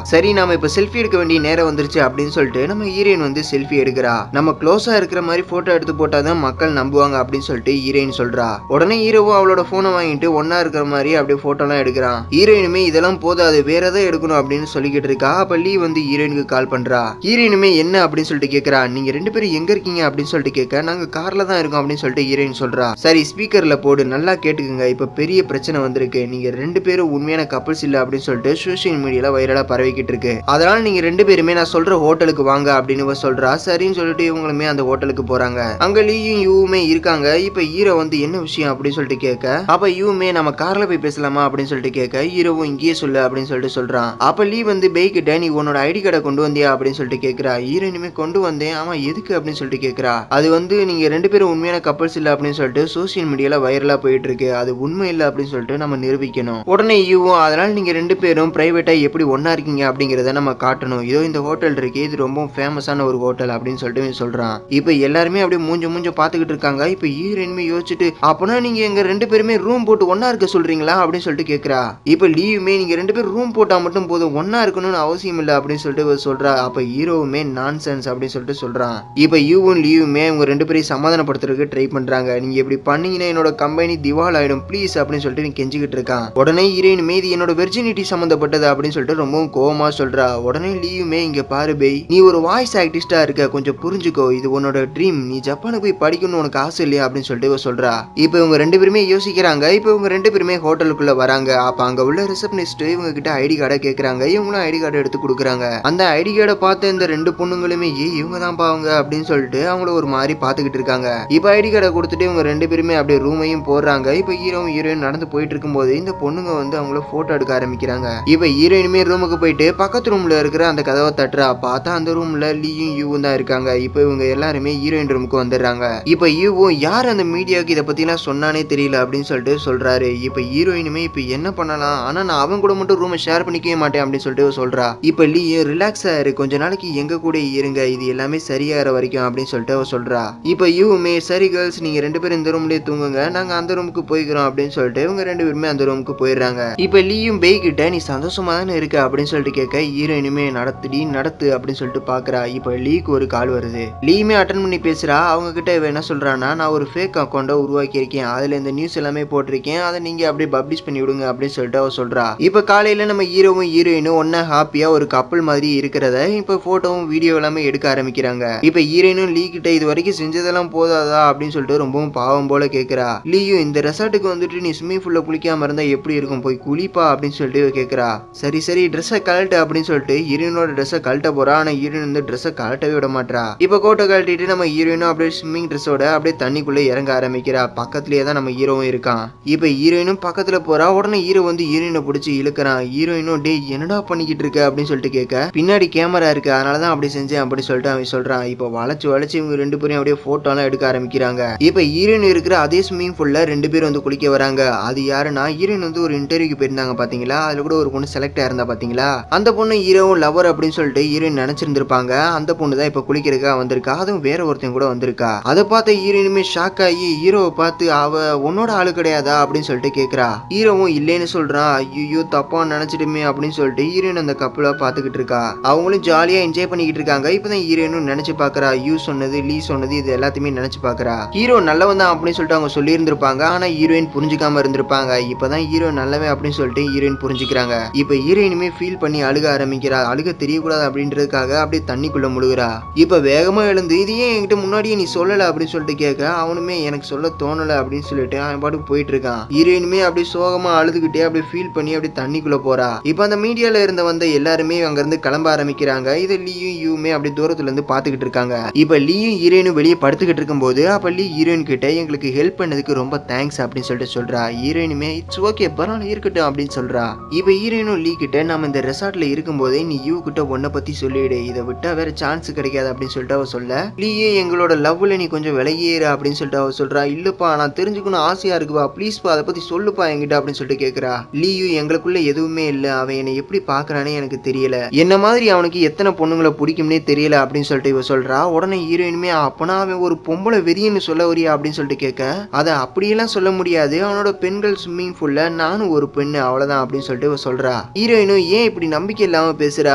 S1: சரி நாம இப்ப செல்ஃபி எடுக்க வேண்டிய நேரம் வந்துருச்சு அப்படின்னு சொல்லிட்டு நம்ம ஹீரோயின் வந்து செல்ஃபி எடுக்கிறா. நம்ம க்ளோஸா இருக்கிற மாதிரி போட்டோ எடுத்து போட்டாதான் மக்கள் நம்புவாங்க அப்படின்னு சொல்லிட்டு ஹீரோயின் சொல்றா. உடனே ஹீரோவும் அவளோட போனை வாங்கிட்டு ஒன்னா இருக்கிற மாதிரி அப்படியே போட்டோ எல்லாம் எடுக்கிறான். ஹீரோயினுமே இதெல்லாம் போதாது வேற ஏதாவது எடுக்கணும் அப்படின்னு சொல்லிக்கிட்டு இருக்கா. அப்ப லீ வந்து ஹீரோயினுக்கு கால் பண்றா. ஹீரோயினுமே என்ன அப்படின்னு சொல்லிட்டு கேக்குறா. நீங்க ரெண்டு பேரும் எங்க இருக்கீங்க அப்படின்னு சொல்லிட்டு கேட்க நாங்க கார்ல தான் இருக்கோம் அப்படின்னு சொல்லிட்டு ஹீரோயின் சொல்றா. சரி ஸ்பீக்கர்ல போடு நல்லா கேட்டுக்குங்க, இப்ப பெரிய பிரச்சனை வந்திருக்கு, நீங்க ரெண்டு பேரும் உண்மையான கப்பல்ஸ் இல்ல அப்படின்னு சொல்லிட்டு சோசியல் மீடியால வைரலா பரவிக்கிட்டு இருக்கு, அதனால நீங்க ரெண்டு பேருமே நான் சொல்ற ஹோட்டலுக்கு வாங்க அப்படின்னு சொல்றா. சரின்னு சொல்லிட்டு இவங்களுமே அந்த ஹோட்டலுக்கு போறாங்க. அங்க லீயும் யூவுமே இருக்காங்க. இப்ப ஹீரோ வந்து என்ன விஷயம் அப்படின்னு சொல்லிட்டு கேட்க அப்ப யூவுமே நம்ம கார்ல போய் பேசலாமா அப்படின்னு சொல்லிட்டு கேட்க ஹீரோவும் இங்கேயே சொல்லு அப்படின்னு சொல்லிட்டு சொல்றான். அப்ப லீ வந்து பேய்கிட்ட நீ உன்னோட ஐடி கார்டை கொண்டு வந்தியா அப்படின்னு சொல்லிட்டு கேட்கிறா. ஹீரோயினுமே கொண்டு வந்தேன், ஆமா எதுக்கு அப்படின்னு சொல்லிட்டு கேட்கிறா. அது வந்து நீங்க ரெண்டு பேரும் உண்மையான கப்பல்ஸ் இல்ல அப்படின்னு சொல்லிட்டு சோசியல் மீடியால வைரலா போயிட்டு இருக்கு, அது உண்மை இல்ல அப்படின்னு சொல்லிட்டு நம்ம நிரூபிக்கணும். உடனே யூவும் அதனால நீங்க ரெண்டு பேரும் பிரைவேட்டா எப்படி ஒன்னா இருக்கீங்க அப்படிங்கறத நம்ம காட்டணும், இதோ இந்த ஹோட்டல் இருக்கு, இது ரொம்ப ஃபேமஸான ஒரு ஹோட்டல் அப்படின்னு சொல்லிட்டு சொல்றான். இப்ப எல்லாருமே அப்படியே மூஞ்ச பாத்துக்கிட்டு இருக்காங்க. இப்ப ஹீரோயினுமே யோசிச்சுட்டு அப்பனா நீங்க எங்க ரெண்டு பேருமே ரூம் போட்டு ஒன்னா இருக்க சொல்றீங்களா அப்படின்னு சொல்லிட்டு கேக்குறா. இப்ப லீவுமே நீங்க ரெண்டு பேரும் ரூம் போட்டா மட்டும் போதும், ஒன்னா இருக்கணும்னு அவசியம் இல்ல அப்படின்னு சொல்லிட்டு சொல்றா. அப்ப ஹீரோவுமே நான்சென்ஸ் அப்படின்னு சொல்லிட்டு சொல்றான். இப்ப யூவும் லீவுமே உங்க ரெண்டு பேரையும் சமாதானப்படுத்துறதுக்கு ட்ரை பண்றாங்க. நீங்க இப்படி பண்ணீங்கன்னா என்னோட கம்பெனி திவால் ஆயிடும் ப்ளீஸ் அப்படின்னு சொல்லிட்டு நீ கெஞ்சிக்கிட்டு இருக்கான். உடனே ஹீரோயினுமே இது என்னோட வெர்ஜினிட்டி சம்பந்தப்பட்டது அப்படின்னு சொல்லிட்டு ரொம்பவும் கோவமா சொல்றா. உடனே லீவுமே இங்க பாரு பேய், நீ ஒரு வாய்ஸ் ஆக்டிஸ்டா இருக்க, கொஞ்சம் புரிஞ்சுக்கோ, இது உன்னோட ட்ரீம், நீ ஜப்பானுக்கு போய் படிக்கணும்னு உனக்கு ஆசை இல்லையா அப்படின்னு சொல்லிட்டு சொல்றா. இப்ப இவங்க ரெண்டு பேருமே யோசிக்கிறாங்க. இப்ப இவங்க ரெண்டு பேருமே ஹோட்டலுக்குள்ள வராங்க. அப்ப அங்க உள்ள ரிசப்ஷனிஸ்ட் இவங்க கிட்ட ஐடி கார்டை கேக்குறாங்க. இவங்களும் ஐடி கார்டு எடுத்து கொடுக்குறாங்க. அந்த ஐடி கார்டை பார்த்த இந்த ரெண்டு பொண்ணுங்களுமே இவங்க தான் பாவங்க அப்படின்னு சொல்லிட்டு அவங்கள ஒரு மாதிரி பாத்துக்கிட்டு இருக்காங்க. இப்ப ஐடி கார்டை கொடுத்துட்டு இவங்க ரெண்டு பேருமே அப்படியே ரூமையும் போடுறாங்க. இப்ப ஹீரோவும் ஹீரோயின் நடந்து போயிட்டு இருக்கும் போது இந்த பொண்ணுங்க வந்து அவங்கள போட்டோ எடுக்க ஆரம்பிக்கிறாங்க. இப்ப ஹீரோயினுமே ரூமுக்கு போயிட்டு பக்கத்து ரூம்ல இருக்கிற அந்த கதவை தட்டுறா. பார்த்தா அந்த ரூம்ல லீயும் யூவும் தான் இருக்காங்க. இப்ப இவங்க எல்லாருமே ஹீரோயின் ரூமுக்கு வந்துடுறாங்க. இப்ப யூவும் யார் அந்த மீடியாவுக்கு இதை பத்தி எல்லாம் சொன்னானே தெரியல அப்படின்னு சொல்லிட்டு சொல்றாரு. இப்ப ஹீரோயினுமே இப்ப என்ன பண்ணலாம், ஆனா நான் அவன் கூட மட்டும் ரூமை ஷேர் பண்ணிக்கவே மாட்டேன் அப்படின்னு சொல்லிட்டு சொல்றா. இப்ப லீயும் ரிலாக்ஸ் ஆயிரு, கொஞ்ச நாளைக்கு எங்க கூட இருங்க, இது எல்லாமே சரியாகிற வரைக்கும் அப்படின்னு சொல்லிட்டு சொல்றா. இப்ப யூவுமே சரி கேர்ள்ஸ் நீங்க ரெண்டு பேரும் இந்த ரூம்லயே தூங்குங்க, நாங்க அந்த ரூமுக்கு போய்க்கிறோம் அப்படின்னு சொல்லிட்டு இவங்க ரெண்டு பேருமே அந்த ரூமுக்கு போயிடுறாங்க. இப்ப லீயும் பேய் கிட்ட நீ சந்தோஷமா தானே இருக்க அப்படின்னு சொல்லிட்டு கேட்க ஹீரோயினுமே நடத்து அப்படின்னு சொல்லிட்டு பாக்குறா. இப்ப லீக்கு ஒரு கால் வருது. லீயுமே அட்டன் பண்ணி பேசுறா. அவங்க கிட்ட இவ என்ன சொல்றான்னா நான் ஒரு ஃபேக் அக்கௌண்ட்டை உருவாக்கி இருக்கேன், அதுல இந்த நியூஸ் எல்லாமே போட்டிருக்கேன், அதை நீங்க அப்படியே பப்ளிஷ் பண்ணி விடுங்க அப்படின்னு சொல்லிட்டு அவ சொல்றா. இப்ப காலையில நம்ம ஹீரோவும் ஹீரோயினும் ஒன்னா ஹாப்பியா ஒரு கப்பல் மாதிரி இருக்கிறத இப்ப போட்டோவும் வீடியோ எல்லாமே எடுக்க ஆரம்பிக்கிறாங்க. இப்ப ஹீரோயினும் லீ கிட்ட இது வரைக்கும் செஞ்சதெல்லாம் போதாதா அப்படின்னு சொல்லிட்டு ரொம்பவும் பாவம் போல கேக்குறா. லீயும் இந்த ரெசார்ட்டுக்கு வந்துட்டு நீ ஸ்விம்மிங் பூல்ல குளிக்காம இருந்தா எப்படி இருக்கும், போய் குளிப்பா அப்படின்னு சொல்லிட்டு கேக்குறா. சரி ட்ரெஸ்ஸை கழட்டு அப்படின்னு சொல்லிட்டு ஹீரோயினோட ட்ரெஸ்ஸை கழட்ட போறா. ஆனா ஹீரோயின் வந்து ட்ரெஸ்ஸை கழட்டவே விட மாட்டா. இப்ப கோட்டை கழட்டிட்டு நம்ம ஹீரோயினும் அப்படியே ஸ்விம்மிங் ட்ரெஸ்ஸோட அப்படியே தண்ணிக்குள்ள இறங்க ஆரம்பிக்கிறா. பக்கத்துலயே தான் நம்ம ஹீரோவும் இருக்கான். இப்ப ஹீரோயினும் பக்கத்துல போறா. உடனே ஹீரோ வந்து ஹீரோயினை பிடிச்சி இழுக்கிறான். ஹீரோயினும் டே என்னடா பண்ணிக்கிட்டு இருக்க அப்படின்னு சொல்லிட்டு கேட்க பின்னாடி கேமரா இருக்கு அதனாலதான் அப்படி செஞ்சேன் அப்படி சொல்லிட்டு அவன் சொல்றான். இப்ப வளைச்சு இவங்க ரெண்டு பேரும் அப்படியே போட்டோ எல்லாம் எடுக்க ஆரம்பிக்கிறாங்க. இப்ப ஹீரோயின் இருக்கிற அதே ஸ்விம்மிங் பூல்ல ரெண்டு பேரும் வந்து குளிக்க வராங்க. அது யாருன்னா ஹீரோயின் வந்து ஒரு இன்டர்வியூக்கு போயிருந்தாங்க பாத்தீங்களா, அதுல கூட ஒரு பொண்ணு செலக்ட் ஆயிருந்தா பாத்தீங்களா, அந்த பொண்ணு ஹீரோவும் லவர் அப்படின்னு சொல்லிட்டு ஹீரோயின் நினைச்சிருந்திருப்பாங்க. அந்த பொண்ணு தான் இப்ப குளிக்கிறதுக்காக வந்திருக்கா. அதுவும் வேற ஒருத்தன் கூட வந்திருக்கா. அதை பார்த்த ஹீரோயினுமே ஷாக் ஆகி ஹீரோவை பார்த்து அவ உன்னோட ஆளு கிடையாதா அப்படின்னு சொல்லிட்டு கேக்குறா. ஹீரோவும் இல்லைன்னு சொல்றான். ஐயோ தப்பா நினைச்சிட்டுமே அப்படின்னு சொல்லிட்டு ஹீரோயின் அந்த கப்பலை பாத்துக்கிட்டு இருக்கா. அவங்களும் ஜாலியா என்ஜாய் பண்ணிக்கிட்டு இருக்காங்க. இப்பதான் ஹீரோயினும் நினைச்சு பாக்குறா. யூ சொன்னது லீ சொன்னது இது எல்லாத்தையுமே நினைச்சு பாக்குறா. ஹீரோ நல்லவன் தான் அப்படின்னு சொல்லிட்டு அவங்க சொல்லி இருந்திருப்பாங்க. ஆனா ஹீரோயின் புரிஞ்சுக்காம இருந்திருப்பாங்க. இப்பதான் ஹீரோ நல்லவே அப்படின்னு சொல்லிட்டு ஹீரோயின் புரிஞ்சுக்கிறாங்க. இப்ப ஹீரோயினுமே ஃபீல் பண்ணி அழுக ஆரம்பிக்கிறா. அழுக தெரியக்கூடாது அப்படின்றதுக்காக அப்படியே தண்ணிக்குள்ள முழுகுறா. இப்ப வேகமா எழுந்து இது ஏன் என்கிட்ட முன்னாடியே நீ சொல்லல அப்படின்னு சொல்லிட்டு கேட்க அவனுமே எனக்கு சொல்ல தோணல அப்படின்னு சொல்லிட்டு அவன் பாட்டுக்கு போயிட்டு இருக்கான். ஹீரோயினுமே அப்படி சோகமா அழுதுகிட்டே அப்படி ஃபீல் பண்ணி அப்படி தண்ணிக்குள்ள போறா. இப்ப அந்த மீடியால இருந்து வந்த எல்லாருமே அங்க இருந்து கிளம்ப ஆரம்பிக்கிறாங்க. இது லீயும் யூமே அப்படி தூரத்துல இருந்து பாத்துக்கிட்டு இருக்காங்க. இப்ப லீயும் ஹீரோயினும் வெளியே படுத்துக்கிட்டு இருக்கும் போது அப்ப லீ ஹீரோயின் கிட்ட எங்களுக்கு ஹெல்ப் பண்ணதுக்கு ரொம்ப தேங்க்ஸ் அப்படின்னு சொல்லிட்டு சொல்றா. ஹீரோயினுமே இட்ஸ் ஓகே பரவாயில்ல இருக்கட்டும் அப்படின்னு சொல்றா. இப்ப ஹீரோயினும் லீ கிட்ட நம்ம இந்த ரெசார்ட்ல இருக்கும் போதே நீ யூ கிட்ட ஒன்ன பத்தி சொல்லிடு, இதை விட்டா வேற சான்ஸ் கிடைக்காது அப்படின்னு சொல்லிட்டு அவ சொல்ல லீயே எங்களோட லவ்ல நீ கொஞ்சம் விலகியேற அப்படின்னு சொல்லிட்டு அவ சொல்றா. இல்லப்பா நான் தெரிஞ்சுக்கணும் ஆசையா இருக்குப்பா ப்ளீஸ்ப்பா அதை பத்தி சொல்லுப்பா என்கிட்ட அப்படின்னு சொல்லிட்டு கேக்குறா. லீயும் எங்களுக்குள்ள எதுவுமே இல்ல, அவன் என்னை எப்படி பாக்குறானே எனக்கு தெரியல, என்ன மாதிரி அவனுக்கு எத்தனை பொண்ணுங்களை பிடிக்கும்னே தெரியல அப்படின்னு சொல்லிட்டு இவ சொல்றா. உடனே ஹீரோயினுமே அப்பனா அவன் ஒரு பொம்பளை வெறியன்னு சொல்ல வரியா அப்படின்னு சொல்லிட்டு கேட்க அதை அப்படியெல்லாம் சொல்ல முடியாது, அவனோட பெண்கள் ஸ்விம்மிங் பூல்ல நானும் ஒரு பெண்ணு அவ்வளவுதான் அப்படின்னு சொல்லிட்டு இவ சொல்றா. ஹீரோயினும் ஏன் இப்படி நம்பிக்கை இல்லாம பேசுற,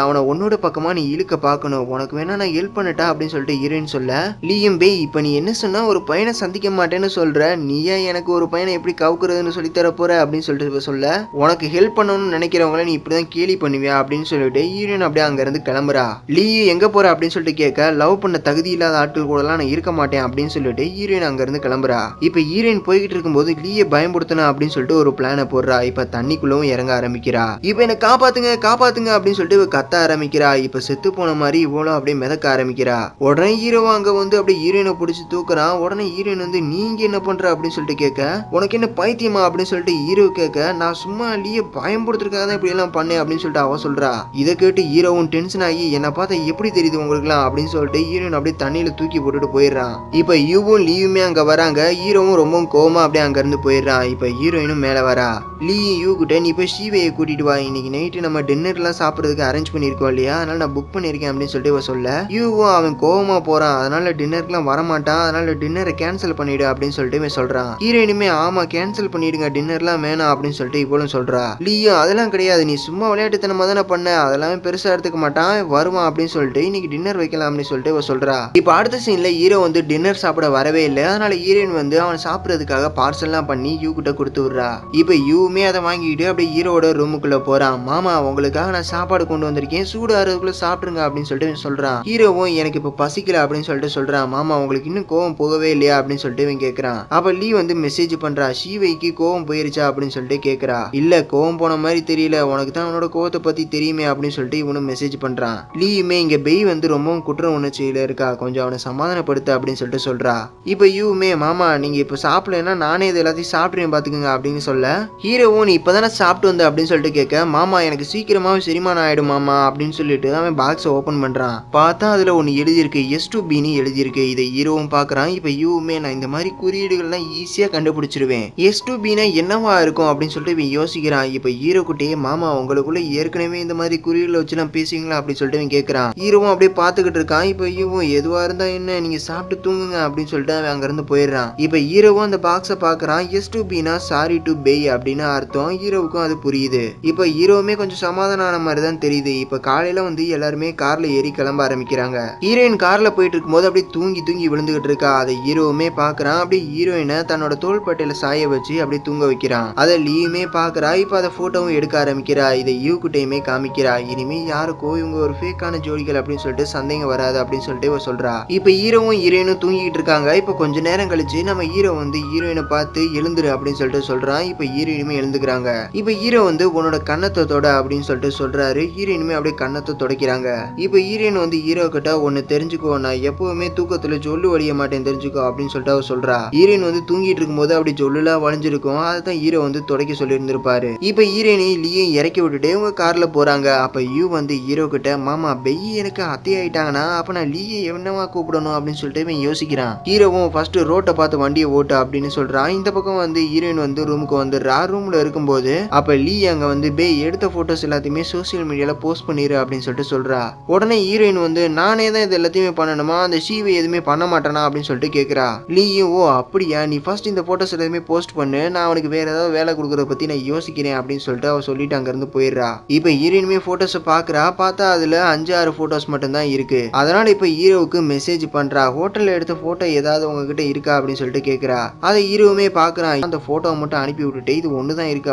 S1: அவனை உன்னோட பக்கமா நீ இழுக்க பாக்கணும், உனக்கு வேணா நான் ஹெல்ப் பண்ணட்டா அப்படின்னு சொல்லிட்டு ஹீரோயின் சொல்ல, லீயும் பே இப்ப நீ என்ன சொன்னா ஒரு பையனை சந்திக்க மாட்டேன்னு சொல்ற, நீ ஏன் எனக்கு ஒரு பையனை எப்படி கவுக்குறதுன்னு சொல்லி தர போற அப்படின்னு சொல்லிட்டு சொல்ல, உனக்கு ஹெல்ப் பண்ணணும்னு நினைக்கிறவங்கள நீ இப்படிதான் கேலி பண்ணுவியா அப்படின்னு சொல்லிட்டு ஹீரோயின் அப்படியே அங்க இருந்து கிளம்புறா. லீயு எங்க போற அப்படின்னு சொல்லிட்டு கேட்க, லவ் பண்ண தகுதி இல்லாத ஆட்கள் கூட எல்லாம் நான் இருக்க மாட்டேன் அப்படின்னு சொல்லிட்டு ஹீரோயின் அங்க இருந்து கிளம்புறா. இப்ப ஹீரோயின் போய்கிட்டு இருக்கும்போது லீயை பயன்படுத்தணும் அப்படின்னு சொல்லிட்டு ஒரு பிளானை போடுறா. இப்ப தண்ணிக்குள்ளவும் இறங்க ஆரம்பிக்கிறா. இப்ப என்ன காப்பாத்துங்க காப்பாத்துங்க அப்படின்னு சொல்லிட்டு இவ கத்த ஆரம்பிக்கிறா. இப்ப செத்து போன மாதிரி இவ்வளவு அப்படியே மிதக்க ஆரம்பிக்கிறா. உடனே ஹீரோவா அங்க வந்து அப்படியே ஹீரோயினை பிடிச்சி தூக்குறான். உடனே ஹீரோயின் வந்து நீங்க என்ன பண்ற அப்படின்னு சொல்லிட்டு கேட்க, உனக்கு என்ன பைத்தியமா அப்படின்னு சொல்லிட்டு ஹீரோ கேட்க, நான் சும்மா லீய பயன்படுத்துறதுக்காக தான் இப்படி எல்லாம் பண்ணேன் அப்படின்னு சொல்லிட்டு அவ சொல்றா. இதை கேட்டு ஹீரோவும் டென்ஷன் ஆகி என்ன பார்த்தா எப்படி தெரியுது உங்களுக்குலாம் அப்படின்னு சொல்லிட்டு ஹீரோயின் அப்படியே தண்ணியில தூக்கி போட்டுட்டு போயிடுறான். இப்ப யூவும் லீயுமே அங்க வராங்க. ஹீரோவும் ரொம்ப கோவமா அப்படியே அங்க இருந்து போயிடுறான். இப்ப ஹீரோயினும் மேல வரா. லீ யூ கிட்ட நீ போய் ஷீவையை கூட்டிட்டு வா, இன்னைக்கு நைட்டு நம்ம டின்னர் எல்லாம் சாப்பிடறதுக்கு அரேஞ்ச் பண்ணிருக்கோம் இல்லையா, அதனால நான் புக் பண்ணிருக்கேன் அப்படின்னு சொல்லிட்டு இவ சொல்ல, யூவும் அவன் கோவமா போறான், அதனால டின்னருக்குலாம் வரமாட்டான், அதனால டின்னரை கேன்சல் பண்ணிடு அப்படின்னு சொல்லிட்டு இவன் சொல்றான். ஹீரோயினுமே ஆமா கேன்சல் பண்ணிடுங்க, டின்னர்லாம் வேணாம் அப்படின்னு சொல்லிட்டு இவளும் சொல்றா. லீயும் அதெல்லாம் கிடையாது, நீ சும்மா விளையாட்டுத்தனமா தானே பண்ண, அதெல்லாம் பெருசா எடுத்துக்க மாட்டான் வருவான் அப்படின்னு சொல்லிட்டு இன்னைக்கு டின்னர் வைக்கலாம் அப்படின்னு சொல்லிட்டு இவ சொல்றா. இப்ப அடுத்த சீன்ல ஹீரோ வந்து டின்னர் சாப்பிட வரவே இல்லை. அதனால ஹீரோயின் வந்து அவன் சாப்பிடறதுக்காக பார்சல்லாம் பண்ணி யூ கிட்ட கொடுத்து விடுறா. இப்ப யூமே அதை வாங்கிட்டு அப்படியே ஹீரோட ரூமுக்குள்ள போறான். மாமா உங்களுக்காக நான் சாப்பாடு கொண்டு வந்திருக்கேன், சூடு ஆறதுக்குள்ள சாப்பிடுங்க அப்படின்னு சொல்லிட்டு சொல்றான். ஹீரோவும் எனக்கு இப்ப பசிக்கல அப்படின்னு சொல்லிட்டு சொல்றான். மாமா உங்களுக்கு இன்னும் கோவம் போகவே இல்லையா அப்படின்னு சொல்லிட்டு இவன் கேட்கறான். அப்ப லீ வந்து மெசேஜ் பண்றா, ஷீவைக்கு கோவம் போயிருச்சா அப்படின்னு சொல்லிட்டு கேட்கறா. இல்ல கோவம் போன மாதிரி தெரியல, உனக்கு தான் அவனோட கோவத்தை பத்தி தெரியுமே அப்படின்னு சொல்லிட்டு இவனும் மெசேஜ் பண்றான். லீயுமே இங்க பெய் வந்து ரொம்பவும் குற்ற உணர்ச்சியில இருக்கா, கொஞ்சம் அவனை சமாதானப்படுத்த அப்படின்னு சொல்லிட்டு சொல்றா. இப்ப யூமே மாமா நீங்க இப்ப சாப்பிடலன்னா நானே இது எல்லாத்தையும் சாப்பிடுறேன் பாத்துக்கங்க அப்படின்னு சொல்ல, ஹீரோவும் நீ இப்பதானே சாப்பிட்டு வந்த அப்படின்னு சொல்லிட்டு கேட்க, மாமா எனக்கு சீக்கிரமாவே செரிமானம் ஆயிடும் மாமா அப்படின்னு சொல்லிட்டு அவன் பாக்ஸை ஓபன் பண்றான். பார்த்தா அதுல ஒன்னு எழுதியிருக்கு, S2Bன்னு எழுதியிருக்கு. இதை ஹீரோவும் பாக்குறான். இப்ப யூமே நான் இந்த மாதிரி குறியீடுகள்லாம் ஈஸியா கண்டுபிடிச்சிருவேன், S2Bனா என்னவா இருக்கும் அப்படின்னு சொல்லிட்டு இவன் யோசிக்கிறான். இப்ப ஹீரோ குட்டியே மாமா உங்களுக்குள்ள ஏற்கனவே இந்த மாதிரி குறியீடுகளை வச்சு நான் பேசுவீங்களா அப்படின்னு சொல்லிட்டு இவன் கேட்கறான். ஹீரோவும் அப்படியே பாத்துக்கிட்டு இருக்கான். இப்ப ஹீரோவும் எதுவா இருந்தா என்ன நீங்க சாப்பிட்டு தூங்குங்க அப்படின்னு சொல்லிட்டு அவன் அங்க இருந்து போயிடுறான். இப்ப ஹீரோவும் அந்த பாக்ஸை பாக்குறான். S2Bனா சாரி டு பே அப்படின்னு அர்த்தம். ஹீரோவுக்கும் அது புரியுது. இப்ப ஹீரோவுமே கொஞ்சம் சமாதானம் ஆன மாதிரி தான் தெரியுது. இப்ப காலையில வந்து எல்லாருமே கார்ல ஏறி கிளம்ப ஆரம்பிக்கிறாங்க. ஹீரோயின் கார்ல போயிட்டு இருக்கும்போது அப்படியே தூங்கி தூங்கி விழுந்துகிட்டு இருக்கா. அதை ஹீரோவுமே பாக்குறான். அப்படியே ஹீரோயினை தன்னோட தோள்பட்டையில சாய வச்சு அப்படியே தூங்க வைக்கிறான். அதை லீயுமே பாக்குறா. இப்ப அதை போட்டோவும் எடுக்க ஆரம்பிக்கிறா. இதை யூ கிட்டையுமே காமிக்கிறா. இனிமே யாருக்கோ இவங்க ஒரு ஃபேக்கான ஜோடிகள் அப்படின்னு சொல்லிட்டு சந்தேகம் வராது அப்படின்னு சொல்லிட்டு இவ சொல்றா. இப்ப ஹீரோவும் ஹீரோயினும் தூங்கிட்டு இருக்காங்க. இப்ப கொஞ்ச நேரம் கழிச்சு நம்ம ஹீரோ வந்து ஹீரோயினை பார்த்து எழுந்துரு அப்படின்னு சொல்லிட்டு சொல்றான். இப்ப ஹீரோயினுமே எழுந்துக்கிறாங்க. இப்ப ஹீரோ வந்து உன்னோட கண்ணத்தை தொட அப்படின்னு சொல்லிட்டு சொல்றாரு. ஹீரோயினுமே அப்படியே கண்ணத்தை தொடக்கிறாங்க. இப்ப ஹீரோயின் வந்து ஹீரோ கிட்ட ஒன்னு தெரிஞ்சுக்கோ, நான் எப்பவுமே தூக்கத்துல ஜொல்லு வலிய மாட்டேன் தெரிஞ்சுக்கோ அப்படின்னு சொல்லிட்டு அவ சொல்றா. ஹீரோயின் வந்து தூங்கிட்டு இருக்கும்போது அப்படி ஜொல்லுலாம் வளைஞ்சிருக்கும், அதான் ஹீரோ வந்து தொடக்க சொல்லி இருந்திருப்பாரு. இப்ப ஹீரோயினை லீயும் இறக்கி விட்டுட்டு உங்க கார்ல போறாங்க. அப்ப யூ வந்து ஹீரோ கிட்ட மாமா பெய் எனக்கு அத்தை ஆயிட்டாங்கன்னா அப்ப நான் லீயை என்னவா கூப்பிடணும் அப்படின்னு சொல்லிட்டு இவன் யோசிக்கிறான். ஹீரோவும் ஃபர்ஸ்ட் ரோட்டை பார்த்து வண்டியை ஓட்டு அப்படின்னு சொல்றான். இந்த பக்கம் வந்து ஹீரோயின் வந்து ரூமுக்கு வந்துடுறா. ரூம்ல இருக்கும்போது அப்ப லீ அங்க வந்து பே எடுத்த போட்டோஸ் எல்லாத்தையுமே சோசியல் மீடியால போஸ்ட் பண்ணிரு அப்படின்னு சொல்லிட்டு சொல்றா. உடனே ஹீரோயின் வந்து நானே தான் இது எல்லாத்தையுமே பண்ணணுமா, அந்த ஷீவை எதுவுமே பண்ண மாட்டானா அப்படின்னு சொல்லிட்டு கேட்கறா. லீயும் ஓ அப்படியா, நீ ஃபர்ஸ்ட் இந்த போட்டோஸ் எல்லாத்தையுமே போஸ்ட் பண்ணு, நான் அவனுக்கு வேற ஏதாவது வேலை கொடுக்கறத பத்தி நான் யோசிக்கிறேன் அப்படின்னு சொல்லிட்டு அவ சொல்லிட்டு அங்க இருந்து போயிடுறா. இப்ப ஹீரோயினுமே போட்டோஸ் பாக்குறா. பார்த்தா அதுல 5-6 போட்டோஸ் மட்டும் தான் இருக்கு. அதனால இப்ப ஹீரோவுக்கு மெசேஜ் பண்றா. ஹோட்டல்ல எடுத்த போட்டோ ஏதாவது உங்ககிட்ட இருக்கா அப்படின்னு சொல்லிட்டு கேட்கறா. அதை ஹீரோவுமே பாக்குறான். அந்த போட்டோவை மட்டும் அனுப்பி விட்டுட்டு இது ஒண்ணுதான் இருக்கு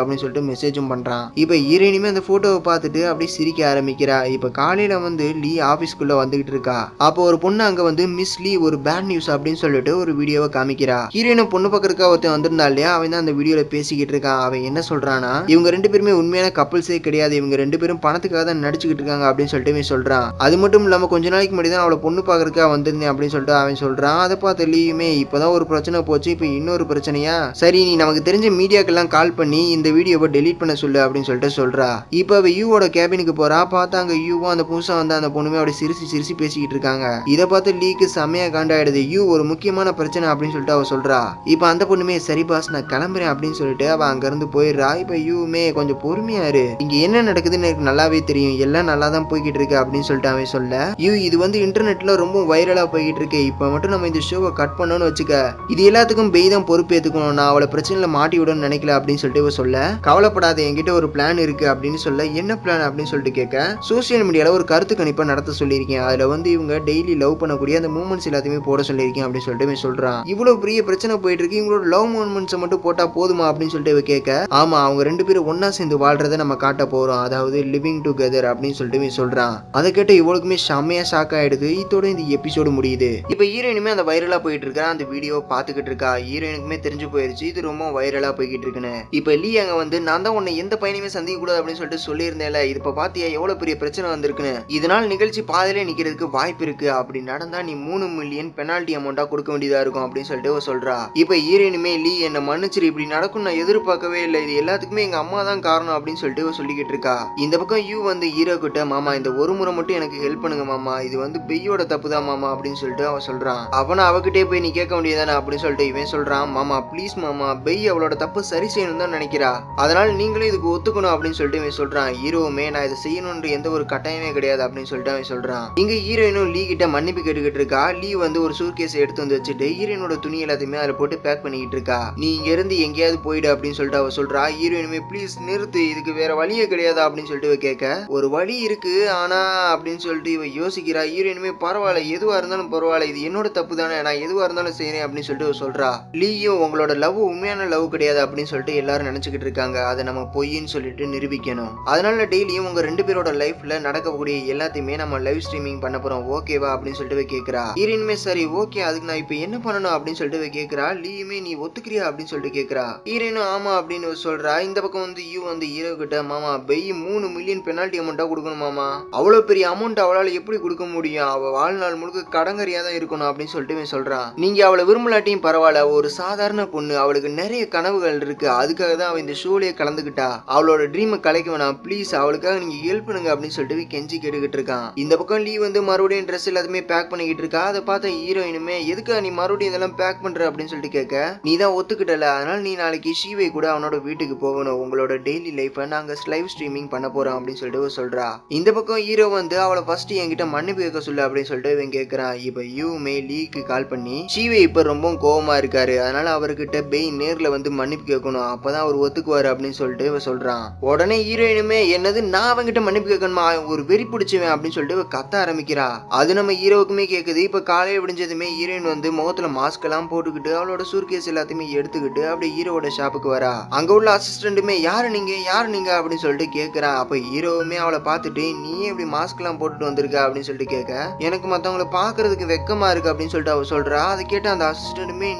S1: அப்படின்னு சொல்லிட்டு மெசேஜும் பண்றான். இப்ப ஹீரோயினுமே அந்த போட்டோவை பார்த்துட்டு அப்படியே சிரிக்க ஆரம்பிக்கிறா. இப்ப காலையில வந்து லீ ஆபீஸ்க்குள்ள வந்துகிட்டு இருக்கா. அப்போ ஒரு பொண்ணு அங்க வந்து மிஸ் லீ ஒரு பேட் நியூஸ் அப்படின்னு சொல்லிட்டு ஒரு வீடியோவை காமிக்கிறா. ஹீரோயினை பொண்ணு பக்கறதுக்கா ஒருத்தன் வந்திருந்தா இல்லையா, அவன் தான் அந்த வீடியோல பேசிக்கிட்டு இருக்கான். அவன் என்ன சொல்றானா, இவங்க ரெண்டு பேருமே உண்மையான கப்பல்ஸே கிடையாது, இவங்க ரெண்டு பேரும் பணத்துக்காக தான் நடிச்சுக்கிட்டு இருக்காங்க அப்படின்னு சொல்லிட்டு இவன் சொல்றான். அது மட்டும் இல்லாம கொஞ்ச நாளைக்கு முன்னாடி தான் அவளை பொண்ணு பாக்குறதுக்காக வந்திருந்தேன் அப்படின்னு சொல்லிட்டு அவன் சொல்றான். அதை பார்த்து லீயுமே இப்பதான் ஒரு பிரச்சனை போச்சு, இப்ப இன்னொரு பிரச்சனையா, சரி நீ நமக்கு தெரிஞ்ச மீடியாக்கெல்லாம் கால் பண்ணி இந்த வீடியோவை டெலீட் பண்ண சொல்லு அப்படின்னு சொல்லிட்டு சொல்றா. இப்ப அவ யூவோட கேபினுக்கு போறா. பார்த்தா அங்க யூவும் அந்த புதுசா வந்து அந்த பொண்ணுமே அப்படி சிரிச்சு சிரிச்சு பேசிக்கிட்டு இருக்காங்க. இதை பார்த்து லீக்கு செமையா காண்டாயிடுது. யூ ஒரு முக்கியமான பிரச்சனை அப்படின்னு சொல்லிட்டு அவ சொல்றா. இப்ப அந்த பொண்ணுமே சரி பாஸ் நான் கிளம்புறேன் அப்படின்னு சொல்லிட்டு அவ அங்க இருந்து போயிடுறா. இப்ப யூமே கொஞ்சம் பொறுமையா இரு, இங்க என்ன நடக்குதுன்னு எனக்கு நல்லாவே தெரியும், எல்லாம் நல்லா தான் போய்கிட்டு இருக்கு அப்படின்னு சொல்லிட்டு அவன் சொல்ல, யூ இது வந்து இன்டர்நெட்ல ரொம்ப வைரலா போய்கிட்டு இருக்கு, இப்ப மட்டும் நம்ம இந்த ஷோவை கட் பண்ணோம்னு வச்சுக்க, இது எல்லாத்துக்கும் பெய் தான் பொறுப்பு ஏத்துக்கணும், நான் அவளை பிரச்சனையில மாட்டி விடணும்னு நினைக்கல அப்படின்னு சொல்லிட்டு இவ சொல்ல, கவலைப்படாத என்கிட்ட ஒரு பிளான் இருக்கு அப்படின்னு சொல்ல, என்ன பிளான் அப்படின்னு சொல்லிட்டு கேட்க, சோசியல் மீடியால ஒரு கருத்து கணிப்பை நடத்த சொல்லியிருக்கேன், அதுல வந்து இவங்க டெய்லி லவ் பண்ணக்கூடிய அந்த மூமெண்ட்ஸ் எல்லாத்தையுமே போட சொல்லியிருக்கேன் அப்படின்னு சொல்லிட்டு இவன் சொல்றான். இவ்வளவு பெரிய பிரச்சனை போயிட்டு இருக்கு, இவங்களோட லவ் மூமெண்ட்ஸை மட்டும் போட்டா போதுமா அப்படின்னு சொல்லிட்டு இவ கேட்க, ஆமா அவங்க 2 பேரும் ஒன்னா சேர்ந்து வாழ்றதை நம்ம காட்ட போறோம், அதாவது லிவிங் டுகெதர் அப்படின்னு சொல்லிட்டு இவன் சொல்றான். அதை கேட்ட இவளுக்குமே செம்மையா ஷாக் ஆயிடுது. இதோட இந்த எபிசோடு முடியுது. இப்ப ஹீரோயினுமே அந்த வைரலா போயிட்டு இருக்கா, அந்த வீடியோ பாத்துக்கிட்டு இருக்கா. ஹீரோயினுக்குமே தெரிஞ்சு போயிருச்சு இது ரொம்ப வைரலா போய்கிட்டு இருக்குன்னு. இப்ப லீ அங்க வந்து, நான் தான் உன்னை எந்த பையனையுமே சந்திக்க கூடாது அப்படின்னு சொல்லிட்டு சொல்லியிருந்தேன்ல, இப்ப பாத்தியா எவ்வளவு பெரிய பிரச்சனை வந்திருக்குன்னு, இதனால் நிகழ்ச்சி பாதியிலே நிக்கிறதுக்கு வாய்ப்பு இருக்கு, அப்படி நடந்தா நீ 3 மில்லியன் பெனால்டி அமௌண்டா கொடுக்க வேண்டியதா இருக்கும் அப்படின்னு சொல்லிட்டு சொல்றா. இப்ப ஹீரோயினுமே, லீ என்ன மன்னிச்சிரு, இப்படி நடக்கும் நான் எதிர்பார்க்கவே இல்லை, இது எல்லாத்துக்குமே எங்க அம்மா தான் காரணம் அப்படின்னு சொல்லிட்டு சொல்லிக்கிட்டு இருக்கா. இந்த பக்கம் யூ வந்து ஹீரோ கிட்ட, மாமா இந்த ஒரு முறை மட்டும் எனக்கு ஹெல்ப் பண்ணுங்க மாமா, இது வந்து பெய்யோட தப்பு தான் மாமா அப்படின்னு சொல்லிட்டு அவன் சொல்றான். அவனை அவகிட்டே போய் நீ கேட்க வேண்டியதானே அப்படின்னு சொல்லிட்டு இவன் சொல்றான், மாமா ப்ளீஸ் மாமா, பெய் அவளோட தப்பு சரி செய்யணும் தான் நினைக்கிறா, அதனால நீங்களும் இதுக்கு ஒத்துக்கணும் அப்படின்னு சொல்லிட்டு இவன் சொல்றான். ஹீரோவுமே, நான் இதை செய்யணும்ன்ற எந்த ஒரு கட்டாயமே கிடையாது அப்படின்னு சொல்லிட்டு அவன் சொல்றான். இங்க ஹீரோயினும் லீ கிட்ட மன்னிப்பு கேட்டுக்கிட்டு இருக்கா. லீ வந்து ஒரு சூட்கேஸ் எடுத்து வந்து வச்சுட்டு ஹீரோயினோட துணி எல்லாத்தையுமே அதில் போட்டு பேக் பண்ணிக்கிட்டு இருக்கா. நீ இங்க இருந்து எங்கேயாவது போயிடு அப்படின்னு சொல்லிட்டு அவ சொல்றா. ஹீரோயினுமே, ப்ளீஸ் நிறுத்து, இதுக்கு வேற வழியே கிடையாது அப்படின்னு சொல்லிட்டு இவ கேட்க, ஒரு வழி இருக்கு ஆனா அப்படின்னு சொல்லிட்டு இவ யோசிக்கிறா. ஹீரோயினுமே, பரவாயில்ல எதுவா இருந்தாலும் பரவாயில்ல, இது என்னோட தப்பு தானே, நான் எதுவா இருந்தாலும் செய்யறேன் அப்படின்னு சொல்லிட்டு இவ சொல்றா. லீயும் உங்களோட லவ் உண்மையான லவ் கிடையாது அப்படின்னு சொல்லிட்டு எல்லாரும் நினைச்சுக்கிட்டு இருக்காங்க, அதை நம்ம பொய்ன்னு சொல்லிட்டு நிரூபிக்கணும், அதனால டெய்லியும் உங்க 2 பேரோட லைஃப்ல நடக்கக்கூடிய எல்லாத்தையுமே நம்ம லைவ் ஸ்ட்ரீமிங் பண்ண போறோம் ஓகேவா அப்படின்னு சொல்லிட்டு கேட்கிறா. ஹீரோயினுமே, சரி ஓகே, அதுக்கு நான் இப்ப என்ன பண்ணணும் அப்படின்னு சொல்லிட்டு கேட்கிறா. லீயுமே, நீ ஒத்துக்கிறியா அப்படின்னு சொல்லிட்டு கேட்கிறா. ஹீரோயினும் ஆமா அப்படின்னு சொல்றா. இந்த பக்கம் வந்து யூ வந்து ஹீரோ கிட்ட, மாமா பெய் 3 மில்லியன் பெனால்டி அமௌண்டா கொடுக்கணும் மாமா, அவ்வளவு பெரிய அமௌண்ட் அவளால எப்படி கொடுக்க முடியும், அவ வாழ்நாள் முழுக்க கடங்கரியா தான் இருக்கணும் அப்படின்னு சொல்லிட்டு சொல்றான். நீங்க அவளை விரும்பலாட்டியும் பரவாயில்ல, ஒரு சாதாரண பொண்ணு, அவளுக்கு நிறைய கனவுகள் இருக்கு, அதுக்காக தான் அவ இந்த ஷோலயே கலந்துக்கிட்டா, அவளோட ட்ரீமை கலைக்க வேணாம் ப்ளீஸ், அவளுக்காக நீங்க ஹெல்ப் பண்ணுங்க அப்படின்னு சொல்லிட்டு கெஞ்சி கேட்டுக்கிட்டு இருக்கான். இந்த பக்கம் லீ வந்து மறுபடியும் ட்ரெஸ் எல்லாத்தையுமே பேக் பண்ணிக்கிட்டு இருக்கா. அதை பார்த்த ஹீரோயினுமே, எதுக்கா நீ மறுபடியும் இதெல்லாம் பேக் பண்ற அப்படின்னு சொல்லிட்டு கேட்க, நீ தான் ஒத்துக்கிட்டல, அதனால நீ நாளைக்கு ஷீவை கூட அவனோட வீட்டுக்கு போகணும், உங்களோட டெய்லி லைஃபை நாங்க லைவ் ஸ்ட்ரீமிங் பண்ண போறோம் அப்படின்னு சொல்லிட்டு சொல்றா. இந்த பக்கம் ஹீரோ வந்து அவளை ஃபர்ஸ்ட் என்கிட்ட மன்னிப்பு கேட்க சொல்லு அப்படின்னு சொல்லிட்டு இவன் கேட்கறான். இப்ப யூமே லீக்கு கால் பண்ணி, ஷீவை இப்ப ரொம்ப கோவமா இருக்காரு, அதனால அவர்கிட்ட பெய் நேர்ல வந்து மன்னிப்பு கேட்கணும், அப்பதான் அவர் ஒத்துக்குவாரு அப்படின்னு சொல்லிட்டு இவன் சொல்றான். உடனே ஹீரோயினுமே, என்னது நான் அவங்கிட்ட மன்னிப்பு கேட்கணுமா, ஒரு வெறி பிடிச்சவன் அப்படின்னு சொல்லிட்டு கத்த ஆரம்பிக்கிறா. அது நம்ம ஹீரோவுக்குமே கேக்குது. இப்ப காலையில விடிஞ்சதுமே ஹீரோயின் வந்து முகத்துல மாஸ்க் எல்லாம் போட்டுக்கிட்டு அவளோட சூட்கேஸ் எல்லாத்தையுமே எடுத்துக்கிட்டு அப்படியே ஹீரோவோட ஷாப்புக்கு வரா. அங்க உள்ள அசிஸ்டன்ட்டுமே, யாரு நீங்க அப்படின்னு சொல்லிட்டு கேக்குறா. அப்ப ஹீரோவுமே அவளை பார்த்துட்டு, நீ எப்படி மாஸ்க் எல்லாம் போட்டுட்டு வந்திருக்க அப்படின்னு சொல்லிட்டு கேட்க, எனக்கு மத்தவங்களை பாக்குறதுக்கு வெக்கமா இருக்கு அப்படின்னு சொல்லிட்டு அவ சொல்றா. அதை கேட்ட அந்த அசிஸ்டன்ட்டுமே,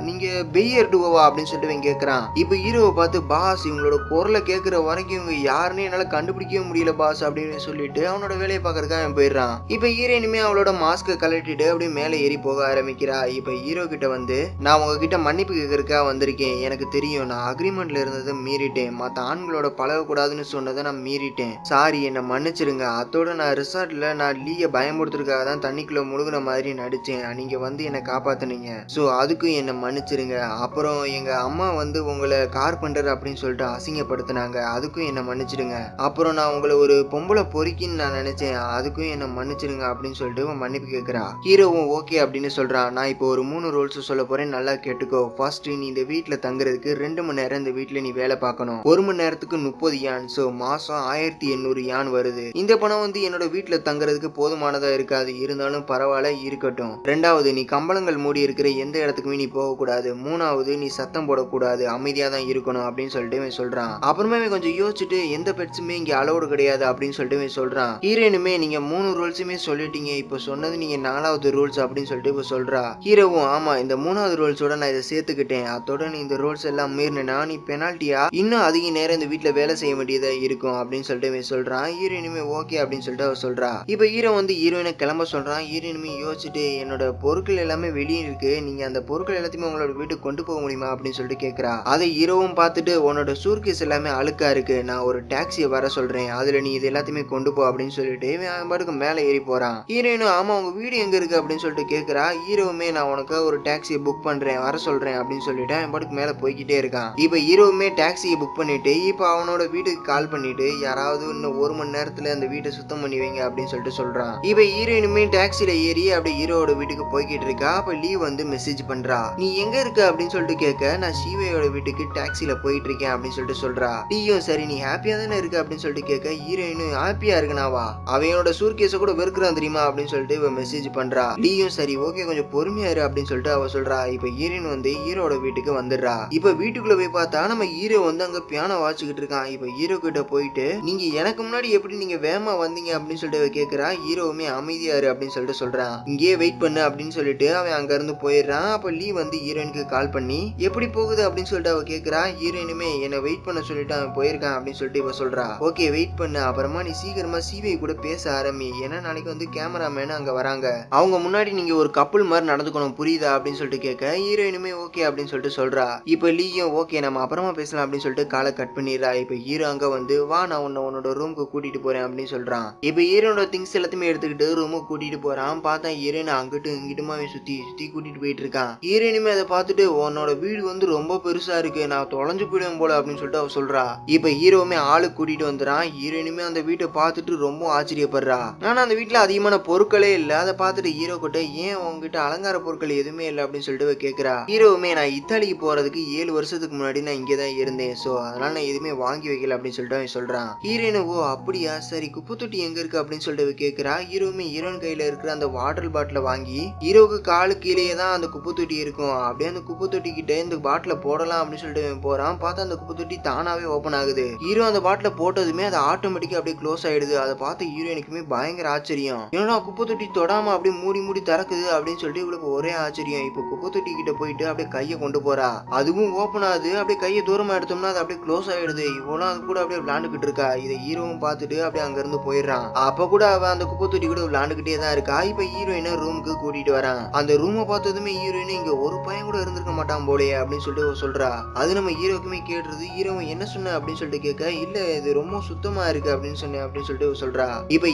S1: நீங்க பெய்யர் டுவோவா அப்படின்னு சொல்லிட்டு கேட்கறான். இப்ப ஹீரோவை பார்த்து, பாஸ் இவங்களோட குரலை கேட்கிற வரைக்கும் இவங்க யாருன்னு என்னால கண்டுபிடிக்கவே முடியல பாஸ் அப்படின்னு சொல்லிட்டு அவனோட வேலையை பாக்குறதுக்காக போயிடுறான். இப்ப ஹீரோயினுமே அவளோட மாஸ்க கழட்டிட்டு அப்படியே மேலே ஏறி போக ஆரம்பிக்கிறா. இப்ப ஹீரோ கிட்ட வந்து, நான் உங்ககிட்ட மன்னிப்பு கேட்கறதுக்காக வந்திருக்கேன், எனக்கு தெரியும் நான் அக்ரிமெண்ட்ல இருந்ததை மீறிட்டேன், மத்த ஆண்களோட பழகக்கூடாதுன்னு சொன்னதை நான் மீறிட்டேன், சாரி என்ன மன்னிச்சிருங்க, அதோட நான் ரிசார்ட்ல நான் லீய பயன்படுத்துறதுக்காக தான் தண்ணிக்குள்ள முழுகுன மாதிரி நடிச்சேன், நீங்க வந்து என்னை காப்பாத்துனீங்க, சோ அதுக்கும் என்ன மன்னிச்சிருங்க, அப்புறம் எங்க அம்மா வந்து உங்களை கார்பெண்டர் அப்படின்னு சொல்லிட்டு அசிங்கப்படுத்தினாங்க, அதுக்கும் என்ன மன்னிச்சிடுங்க, அப்புறம் நான் உங்களை ஒரு பொம்பளை பொறுக்கின்னு நான் நினைச்சேன், அதுக்கும் என்ன மன்னிச்சிடுங்க அப்படின்னு சொல்லிட்டு மன்னிப்பு கேட்கிறா. ஹீரோவும் ஓகே அப்படின்னு சொல்றான். நான் இப்போ ஒரு 3 ரூல்ஸ் சொல்ல போறேன், நல்லா கேட்டுக்கோ. ஃபர்ஸ்ட், நீ இந்த வீட்டுல தங்குறதுக்கு 2 மணி நேரம் இந்த வீட்டுல நீ வேலை பார்க்கணும், 1 மணி நேரத்துக்கு 30 யான், சோ மாசம் 1800 யான் வருது, இந்த பணம் வந்து என்னோட வீட்டுல தங்குறதுக்கு போதுமானதா இருக்காது, இருந்தாலும் பரவாயில்ல இருக்கட்டும். 2வது, நீ கம்பளங்கள் மூடி இருக்கிற எந்த இடத்துக்குமே நீ போக கூடாது. 3வது, நீ சத்தம் போடக்கூடாது, அமைதியா தான் இருக்கணும் அப்படின்னு சொல்லிட்டு சொல்றான். அப்புறமே கொஞ்சம் யோசிச்சுட்டு, எந்த பெட்ஸுமே இங்க அலோடு கிடையாது அப்படின்னு சொல்லிட்டு சொல்றான். ஹீரோயினுமே, நீங்க 3 ரூல்ஸுமே சொல்லிட்டீங்க, இப்போ சொன்னது நீங்க 4வது ரூல்ஸ் அப்படின்னு சொல்லிட்டு இப்ப சொல்றா. ஹீரோவும், ஆமா இந்த 3வது ரூல்ஸோட நான் இதை சேர்த்துக்கிட்டேன், அதோட நீ இந்த ரூல்ஸ் எல்லாம் மீறினா நீ பெனால்ட்டியா இன்னும் அதிக நேரம் இந்த வீட்டுல வேலை செய்ய வேண்டியதா இருக்கும் அப்படின்னு சொல்லிட்டு சொல்றான். ஹீரோயினுமே ஓகே அப்படின்னு சொல்லிட்டு அவ சொல்றா. இப்ப ஹீரோ வந்து ஹீரோயினை கிளம்ப சொல்றான். ஹீரோயினுமே யோசிச்சுட்டு, என்னோட பொருட்கள் எல்லாமே வெளியே இருக்கு, நீங்க அந்த பொருட்கள் எல்லாத்தையுமே உங்களோட வீட்டுக்கு கொண்டு போக முடியுமா அப்படின்னு சொல்லிட்டு கேட்கிறா. அதை ஹீரோவும் பார்த்துட்டு, உன்னோட சூட்கேஸ் எல்லாமே அழுக்கா இருக்கு, நான் ஒரு டாக்ஸியை வர சொல்றேன், அதுல நீ இது எல்லாத்தையுமே கொண்டு போ அப்படின்னு சொல்லிட்டு பாட்டுக்கு மேல ஏறி போறான். ஹீரோயினும், ஆமா உங்க வீடு எங்க இருக்கு அப்படின்னு சொல்லிட்டு கேட்கிறா. ஹீரோவுமே, நான் உனக்கு ஒரு டாக்ஸியை புக் பண்றேன் வர சொல்றேன் அப்படின்னு சொல்லிட்டு அவன் பாட்டுக்கு மேல போய்கிட்டே இருக்கான். இப்ப ஹீரோவுமே டாக்ஸியை புக் பண்ணிட்டு இப்ப அவனோட வீட்டுக்கு கால் பண்ணிட்டு, யாராவது இன்னும் 1 மணி நேரத்துல அந்த வீட்டை சுத்தம் பண்ணி வைங்க அப்படின்னு சொல்லிட்டு சொல்றான். இப்ப ஹீரோயினுமே டாக்ஸில ஏறி அப்படியே ஹீரோவோட வீட்டுக்கு போய்கிட்டு இருக்கா. அப்ப லீ வந்து மெசேஜ் பண்றா. நீ எங்க இருக்க அப்படின்னு சொல்லிட்டு கேட்க, நான் ஷீவையோட வீட்டுக்கு டாக்ஸில போயிட்டு இருக்கேன் அப்படின்னு சொல்லிட்டு சொல்றா. லீயும் சரி நீ ஹாப்பியா தானே இருக்க அப்படின்னு சொல்லிட்டு கேட்க ஹீரோயினும் ஹாப்பியா இருக்கனாவா அவனோட சூட்கேஸ கூட வெறுக்கிறான் தெரியுமா அப்படின்னு சொல்லிட்டு இவ மெசேஜ் பண்றா. லீயும் சரி ஓகே கொஞ்சம் பொறுமையா இரு அப்படின்னு சொல்லிட்டு அவ சொல்றா. இப்ப ஹீரோயின் வந்து ஹீரோட வீட்டுக்கு வந்துடுறா. இப்ப வீட்டுக்குள்ள போய் பார்த்தா நம்ம ஹீரோ வந்து அங்க பியானோ வாசிச்சுக்கிட்டு இருக்கான். இப்ப ஹீரோ கிட்ட போயிட்டு நீங்க எனக்கு முன்னாடி எப்படி நீங்க வேகமா வந்தீங்க அப்படின்னு சொல்லிட்டு கேக்குறா. ஹீரோவுமே அமைதியா இரு அப்படின்னு சொல்லிட்டு சொல்றான். இங்கேயே வெயிட் பண்ணு அப்படின்னு சொல்லிட்டு அவன் அங்க இருந்து போயிடுறான். அப்ப லீ வந்து ஹீரோயினுக்கு கால் பண்ணி எப்படி போகுது அப்படின்னு சொல்லிட்டு அவ கேக்குறா. ஹீரோயினுமே என்ன வெயிட் பண்ண சொல்லிட்டு அவன் போயிருக்கான் அப்படின்னு சொல்லிட்டு இவ சொல்றா. ஓகே வெயிட் பண்ணு, அப்புறமா நீ சீக்கிரமா சிபிஐ கூட பேச ஆரம்பி, ஏன்னா நாளைக்கு வந்து கேமராமேன் அங்க வராங்க, அவங்க முன்னாடி நீங்க ஒரு கப்பல் மாதிரி நடந்துக்கணும் புரியுதா அப்படின்னு சொல்லிட்டு கேட்க ஹீரோயினுமே ஓகே அப்படின்னு சொல்லிட்டு சொல்றா. இப்ப லீயும் ஓகே நம்ம அப்புறமா பேசலாம் அப்படின்னு சொல்லிட்டு காலை கட் பண்ணிடுறா. இப்ப ஹீரோ அங்க வந்து வா நான் உன்னோட ரூமுக்கு கூட்டிட்டு போறேன் அப்படின்னு சொல்றான். இப்ப ஹீரோனோட திங்ஸ் எல்லாத்தையுமே எடுத்துக்கிட்டு ரூமுக்கு கூட்டிட்டு போறான். பார்த்தா ஹீரோயின் அங்கிட்டு இங்கிட்டுமா சுத்தி சுத்தி கூட்டிட்டு போயிட்டு இருக்கான். ஹீரோயினுமே அதை பார்த்துட்டு உன்னோட வீடு வந்து ரொம்ப பெருசா இருக்கு, நான் தொலைஞ்சு போயிடுவேன் போல அப்படின்னு சொல்லிட்டு அவ சொல்றா. இப்ப ஹீரோவுமே ஆளு கூட்டிட்டு வந்துறான். ஹீரோயினுமே அந்த வீட்டை பார்த்துட்டு ரொம்ப ஆச்சரியப்படுறா. ஆனா அந்த வீட்டுல அதிகமான பொருட்களே இல்ல. அதை பார்த்துட்டு ஹீரோ கிட்ட ஏன் உங்ககிட்ட அலங்கார பொருட்கள் எதுவுமே இல்லை அப்படின்னு சொல்லிட்டு கேட்கிறா. ஹீரோவுமே நான் இத்தாலிக்கு போறதுக்கு 7 வருஷத்துக்கு முன்னாடி நான் இங்கதான் இருந்தேன், சோ அதனால நான் எதுவுமே வாங்கி வைக்கல அப்படின்னு சொல்லிட்டு அவன் சொல்றான். ஹீரோயின் ஓ அப்படியா சரி குப்பை தொட்டி எங்க இருக்கு அப்படின்னு சொல்லிட்டு கேட்கிறா. ஹீரோவுமே ஹீரோயின் கையில இருக்கிற அந்த வாட்டர் பாட்டில வாங்கி ஹீரோவுக்கு காலு கீழே தான் அந்த குப்பை தொட்டி இருக்கும், அப்படியே அந்த குப்பை தொட்டி கிட்ட இந்த பாட்டில போடலாம் அப்படின்னு சொல்லிட்டு போறான். பார்த்தா அந்த குப்பை தொட்டி தானாவே ஓபன் ஆகுது. ஹீரோ அந்த பாட்டில போட்டதுமே அது ஆட்டோமேட்டிக்கா அப்படியே க்ளோஸ் ஆயிடுது. அதை பார்த்து ஹீரோயினுக்குமே பயங்கர ஆச்சரியம். ஏன்னா குப்பை தொட்டி தொடாம அப்படியே மூடி மூடி திறக்குது அப்படின்னு சொல்லிட்டு இவளுக்கு ஒரே ஆச்சரியம். இப்போ குப்பை தொட்டி கிட்ட போயிட்டு அப்படியே கையை கொண்டு போறா. அதுவும் ஓபன் ஆகுது. அப்படியே கையை தூரமா எடுத்தோம்னா அது அப்படியே க்ளோஸ் ஆயிடுது. இவளும் அது கூட அப்படியே விளையாண்டுகிட்டு இருக்கா. இதை ஹீரோவும் பார்த்துட்டு அப்படியே அங்க இருந்து போயிடுறான். அப்ப கூட அவ அந்த குப்பை தொட்டி கூட விளையாண்டுகிட்டே தான் இருக்கா. இப்ப ஹீரோயினை ரூமுக்கு கூட்டிட்டு வரான். அந்த ரூமை பார்த்ததுமே ஹீரோயின் இங்க ஒரு பையன் கூட இருந்திருக்க மாட்டான் போலயே அப்படின்னு சொல்லிட்டு சொல்றா. அது நம்ம ஹீரோக்குமே கேட்டுருது. ஹீரோவும் என்ன சொன்ன அப்படின்னு சொல்லிட்டு கேட்க இல்ல இது ரொம்ப சுத்தமா இருக்கு அப்படின்னு சொன்னேன் அப்படின்னு சொல்லிட்டு சொல்றா. இப்ப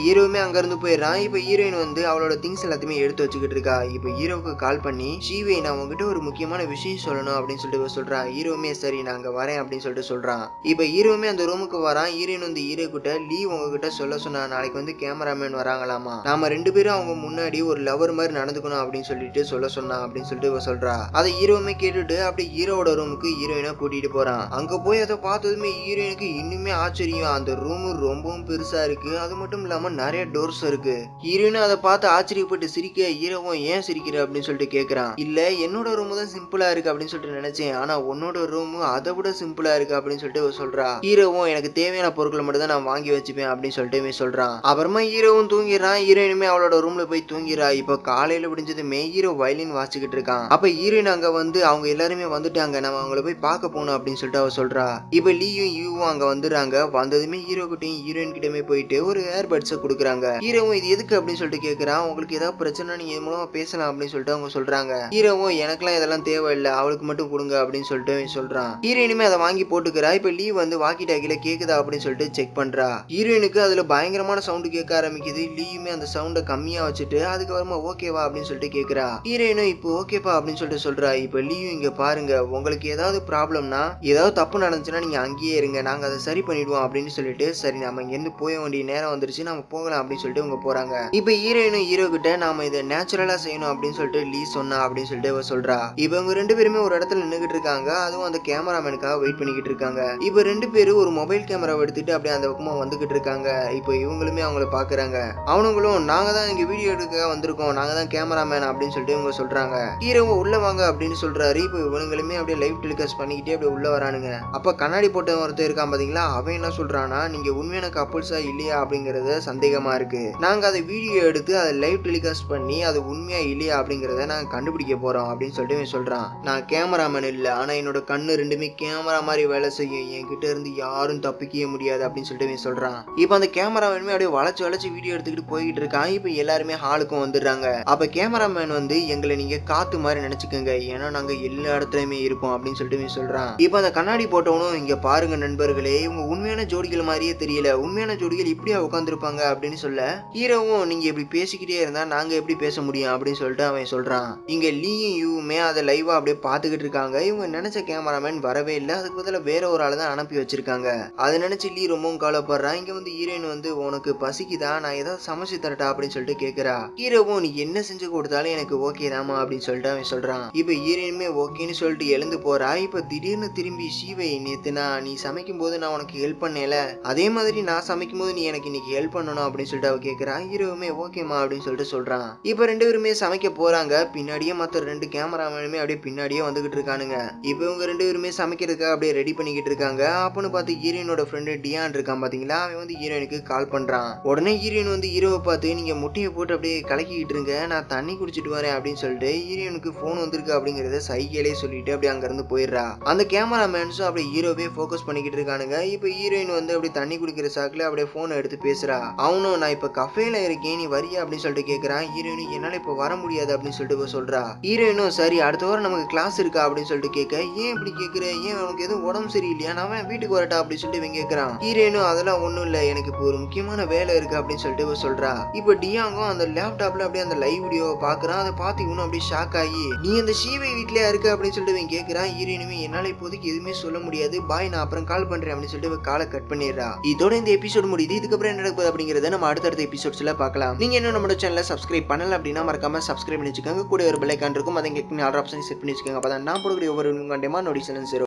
S1: ஹீரோவுமே அங்க இருந்து போயிடுறான். இப்ப ஹீரோயின் வந்து அவளோட திங்ஸ் எல்லாத்தையுமே எடுத்து வச்சுக்கிட்டு இருக்கா. இப்ப ஹீரோவுக்கு கால் பண்ணி ஷீவே நான் உங்ககிட்ட ஒரு முக்கியமான விஷயம் சொல்லணும் அப்படின்னு சொல்லிட்டு சொல்றா. ஹீரோவுமே சரி நாங்க வரேன் அப்படின்னு சொல்லிட்டு சொல்றான். இப்ப ஹீரோவுமே அந்த ரூமுக்கு வரான். ஹீரோயின் வந்து ஹீரோ கிட்ட லீ உங்ககிட்ட சொல்ல சொன்னா நாளைக்கு வந்து கேமராமேன் வராங்களாமா, நாம 2 பேரும் அவங்க முன்னாடி ஒரு லவர் மாதிரி நடந்துக்கணும் அப்படின்னு சொல்லிட்டு சொல்ல சொன்னா அப்படின்னு சொல்லிட்டு சொல்றா. அதை ஹீரோவுமே கேட்டுட்டு அப்படியே ஹீரோவோட ரூமுக்கு ஹீரோயினா கூட்டிட்டு போறான். அங்க போய் அதை பார்த்ததுமே ஹீரோயினுக்கு இன்னுமே ஆச்சரியம். அந்த ரூம் ரொம்பவும் பெருசா இருக்கு, அது மட்டும் இல்லாம நிறைய டோர்ஸ் இருக்கு. ஹீரோயினும் அதை பார்த்து ஆச்சரியப்பட்டு சிரிக்க ஹீரோவும் ஏன் சிரிக்கிற அப்படின்னு சொல்லிட்டு கேட்கறான். இல்ல என்னோட ரூம் தான் சிம்பிளா இருக்கு அப்படின்னு சொல்லிட்டு நினைச்சேன், ஆனா உன்னோட ரூம் அதை விட சிம்பிளா இருக்கு அப்படின்னு சொல்லிட்டு சொல்றா. ஹீரோவும் எனக்கு தேவையான பொருட்களை மட்டும் தான் நான் வாங்கி வச்சுப்பேன் அப்படின்னு சொல்லிட்டு சொல்றான். அப்புறமா ஹீரோவும் தூங்கிடுறான். ஹீரோயினுமே அவளோட ரூம்ல போய் தூங்கிறா. இப்போ காலையில விடிஞ்சதுமே ஹீரோ வயலின் வாசிக்கிட்டு இருக்கான். அப்ப ஹீரோயின் அங்க வந்து அவங்க எல்லாருமே வந்துட்டாங்க, நம்ம அவங்கள போய் பார்க்க போகணும் அப்படின்னு சொல்லிட்டு அவ சொல்றா. இப்ப லீயும் யூவும் அங்க வந்துடுறாங்க. வந்ததுமே ஹீரோ கிட்டையும் ஹீரோயின் கிட்டமே போயிட்டு ஒரு ஏர்பட்ஸை கொடுக்குறாங்க. ஹீரோவும் இது எதுக்கு அப்படின்னு சொல்லிட்டு கேட்கறான். உங்களுக்கு ஏதாவது பிரச்சனை நீங்க இது மூலமா பேசலாம் அப்படின்னு சொல்லிட்டு அவங்க சொல்றாங்க. ஹீரோவும் எனக்கெல்லாம் இதெல்லாம் தேவையில்லை, அவளுக்கு மட்டும் கொடுங்க அப்படின்னு சொல்லிட்டு சொல்றான். ஹீரோயினுமே அதை வாங்கி போட்டுக்கிறா. இப்ப லீ வந்து வாக்கி டாக்கில கேக்குதா அப்படின்னு சொல்லிட்டு செக் பண்றா. ஹீரோயினுக்கு அதுல பயங்கரமான சவுண்ட் கேட்க ஆரம்பிக்குது. லீயுமே அந்த சவுண்டை கம்மியா வச்சுட்டு அதுக்கப்புறமா ஓகேவா அப்படின்னு சொல்லிட்டு கேக்குறா. ஹீரோயினும் இப்போ ஓகேப்பா அப்படின்னு சொல்லிட்டு சொல்றா. இப்ப லீயும் இங்க பாருங்க, உங்களுக்கு ஏதாவது ப்ராப்ளம்னா ஏதாவது தப்பு நடந்துச்சுன்னா நீங்க அங்கேயே இருங்க, நாங்க அதை சரி பண்ணிடுவோம் அப்படின்னு சொல்லிட்டு சரி நம்ம இங்க இருந்து போக வேண்டிய நேரம் வந்துருச்சு, நம்ம போகலாம் அப்படின்னு சொல்லிட்டு அவங்க போறாங்க. இப்ப ஹீரோயினும் ஹீரோ கிட்ட நாம இதை நேச்சுரலா செய்யணும் அப்படின்னு சொல்லிட்டு லீ சொன்னா அப்படின்னு சொல்லிட்டு அவ சொல்றா. இப்ப இவங்க 2 பேருமே ஒரு இடத்துல நின்னுகிட்டு இருக்காங்க. அதுவும் அந்த கேமராமேனுக்காக வெயிட் பண்ணிக்கிட்டு இருக்காங்க. இப்ப 2 பேரும் ஒரு மொபைல் கேமரா எடுத்துட்டு அப்படியே அந்த பக்கமா வந்துகிட்டு இருக்காங்க. இப்போ இவங்களுமே அவங்கள பாக்குறாங்க. அவனுங்களும் நாங்க தான் இங்க வீடியோ எடுக்க வந்திருக்கோம், நாங்க தான் கேமராமேன் அப்படின்னு சொல்லிட்டு இவங்க சொல்றாங்க. ஹீரோவை உள்ள வாங்க அப்படின்னு சொல்றாரு. இப்போ இவங்களுமே அப்படியே லைவ் டெலிகாஸ்ட் பண்ணிக்கிட்டே அப்படியே உள்ள வரானுங்க. அப்ப கண்ணாடி போட்ட ஒருத்தர் இருக்கான் பாத்தீங்களா, அவன் என்ன சொல்றானா நீங்க உண்மையான கப்புள்ஸா இல்லையா அப்படிங்கறது சந்தேகமா இருக்கு, நாங்க அதை வீடியோ எடுத்து அதை லைவ் டெலிகாஸ்ட் பண்ணி அது உண்மையா இல்லையா அப்படிங்கறத நாங்க கண்டுபிடிக்க போறோம் அப்படின்னு சொல்லிட்டு இவன் சொல்றான். நான் கேமராமேன் இல்ல, ஆனா என்னோட கண்ணு ரெண்டுமே கேமரா மாதிரி வேலை செய்யும், என்கிட்ட இருந்து யாரும் தப்பிக்கவே முடியாது அப்படின்னு சொல்லிட்டு இவன் சொல்றான். இப்போ அந்த கேமராமேனுமே அப்படியே வளைச்சு வீடியோ எடுத்துக்கிட்டு போய்கிட்டு இருக்கான். இப்போ எல்லாருமே ஹாலுக்கும் வந்துடுறாங்க. அப்ப கேமராமேன் வந்து எங்களை நீங்க காத்து மாதிரி நினைச்சுக்கோங்க, ஏன்னா நாங்க எல்லா இடத்துலயுமே இருப்போம் அப்படின்னு சொல்லிட்டு சொல்றான். இப்போ அந்த கண்ணாடி போட்டவனும் இங்க பாருங்க நண்பர்களே, இவங்க உண்மையான ஜோடிகள் மாதிரியே தெரியல, உண்மையான ஜோடிகள் இப்படியா உட்காந்துருப்பாங்க அப்படின்னு சொல்ல ஹீரோவும் நீங்க இப்படி பேசிக்கிட்டே இருந்தா நாங்க எப்படி பேச முடியும் அப்படின்னு சொல்லிட்டு அவன் சொல்றான். இங்க லீயும் யூவுமே அதை லைவா அப்படியே பாத்துக்கிட்டு இருக்காங்க. இவங்க நினைச்ச கேமராமேன் வரவே இல்லை, அதுக்கு பதிலா வேற ஒரு ஆளு தான் அனுப்பி வச்சிருக்காங்க. அதை நினைச்சு லீ ரொம்பவும் கவலைப்படுறான். இங்க வந்து ஹீரோயின் வந்து உனக்கு பசிக்குதா, நான் ஏதாவது சமைச்சு தரட்டா அப்படின்னு சொல்லிட்டு கேக்குறா. ஹீரோவும் நீ என்ன செஞ்சு கொடுத்தாலும் எனக்கு ஓகே தாமா அப்படின்னு சொல்லிட்டு அவன் சொல்றான். இப்ப ஹீரோயினுமே ஓகேன்னு சொல்லிட்டு எழுந்து போறா. இப்ப திடீர்னு திரும்பி சீவை நேத்து நீ சமைக்கும் போது நான் உனக்கு ஹெல்ப் பண்ணேல, அதே மாதிரி நான் சமைக்கும் போது நீ எனக்கு இன்னைக்கு ஹெல்ப் பண்ணணும் அப்படின்னு சொல்லிட்டு அவ கேட்கறா. ஹீரோவுமே ஓகேமா அப்படின்னு சொல்லிட்டு சொல்றான். இப்ப ரெண்டு பேருமே சமைக்க போறாங்க. பின்னாடியே மத்த 2 கேமராமேனுமே அப்படியே பின்னாடியே வந்துகிட்டு இருக்கானுங்க. இப்ப இவங்க 2 பேருமே சமைக்கிறதுக்கு அப்படியே ரெடி பண்ணிக்கிட்டு இருக்காங்க. அப்பன்னு பார்த்து ஹீரோயினோட ஃப்ரெண்டு டியான் இருக்கான் பாத்தீங்களா, அவன் வந்து ஹீரோயினுக்கு கால் பண்றான். உடனே ஹீரோயின் வந்து ஹீரோவை பார்த்து நீங்க முட்டையை போட்டு அப்படியே கலக்கிக்கிட்டு இருங்க, நான் தண்ணி குடிச்சிட்டு வரேன் அப்படின்னு சொல்லிட்டு ஹீரோயினுக்கு போன் வந்திருக்கு அப்படிங்கறத சைக்கிளே சொல்லிட்டு அப்படியே அங்க இருந்து போயிடுறா. அந்த கேமராமேன்ஸும் அப்படியே ஹீரோவே ஃபோக்கஸ் பண்ணிக்கிட்டு இருக்கானுங்க. இப்ப ஹீரோயின் வந்து அப்படியே தண்ணி குடிக்கிற சாக்குல அப்படியே போனை எடுத்து பேசுறா. அவனும் நான் இப்ப கஃபேல இருக்கேன், நீ வரியா அப்படின்னு சொல்லிட்டு கேட்கறான். ஹீரோயின் என்னால இப்ப வர முடியாது அப்படின்னு சொல்லிட்டு சொல்றா. ஹீரோயினும் சரி அடுத்த வாரம் நமக்கு கிளாஸ் இருக்கா அப்படின்னு சொல்லிட்டு கேட்க, ஏன் இப்படி கேட்கிற, ஏன் உனக்கு எதுவும் உடம்பு சரியில்லையா, நான் வீட்டுக்கு வரட்டா அப்படின்னு சொல்லிட்டு இவன் கேட்கறான். ஹீரோயினும் அதெல்லாம் ஒண்ணும் இல்ல, எனக்கு இப்போ ஒரு முக்கியமான வேலை இருக்கு அப்படின்னு சொல்லிட்டு சொல்றா. இப்ப டியாங்கும் அந்த லேப்டாப்ல அப்படியே அந்த லைவ் வீடியோவை பாக்குறான். அதை பார்த்து இவனும் அப்படியே ஷாக் ஆகி நீ அந்த சீவை வீட்லயா இருக்கு அப்படின்னு சொல்லிட்டு இவன் கேட்கறான். ஹீரோயினுமே என்னால இப்போதைக்கு எதுவுமே சொல்ல முடியாது, பாய் நான் அப்புறம் கால் பண்றேன் அப்படின்னு சொல்லிட்டு காலை கட் பண்ணிடுறா. இதோட இந்த எபிசோட் முடியுது. இதுக்கப்புறம் என்ன நடக்குது அப்படிங்கறத நம்ம அடுத்தடுத்த எபிசோட்ஸ்ல பார்க்கலாம். நீங்க இன்னும் நம்ம சேனலை சப்ஸ்கிரைப் பண்ணல அப்படின்னா மறக்காம சப்ஸ்கிரைப் பண்ணி வச்சுக்கோங்க. கூட ஒரு பெல் ஐகான் இருக்கும், அதை கிளிக் பண்ணி ஆல் ஆப்ஷன் செட் பண்ணி வச்சுக்கோங்க. அப்பதான் நான் போடக்கூடிய ஒவ்வொரு நோட்டிஃபிகேஷன் சேரும்.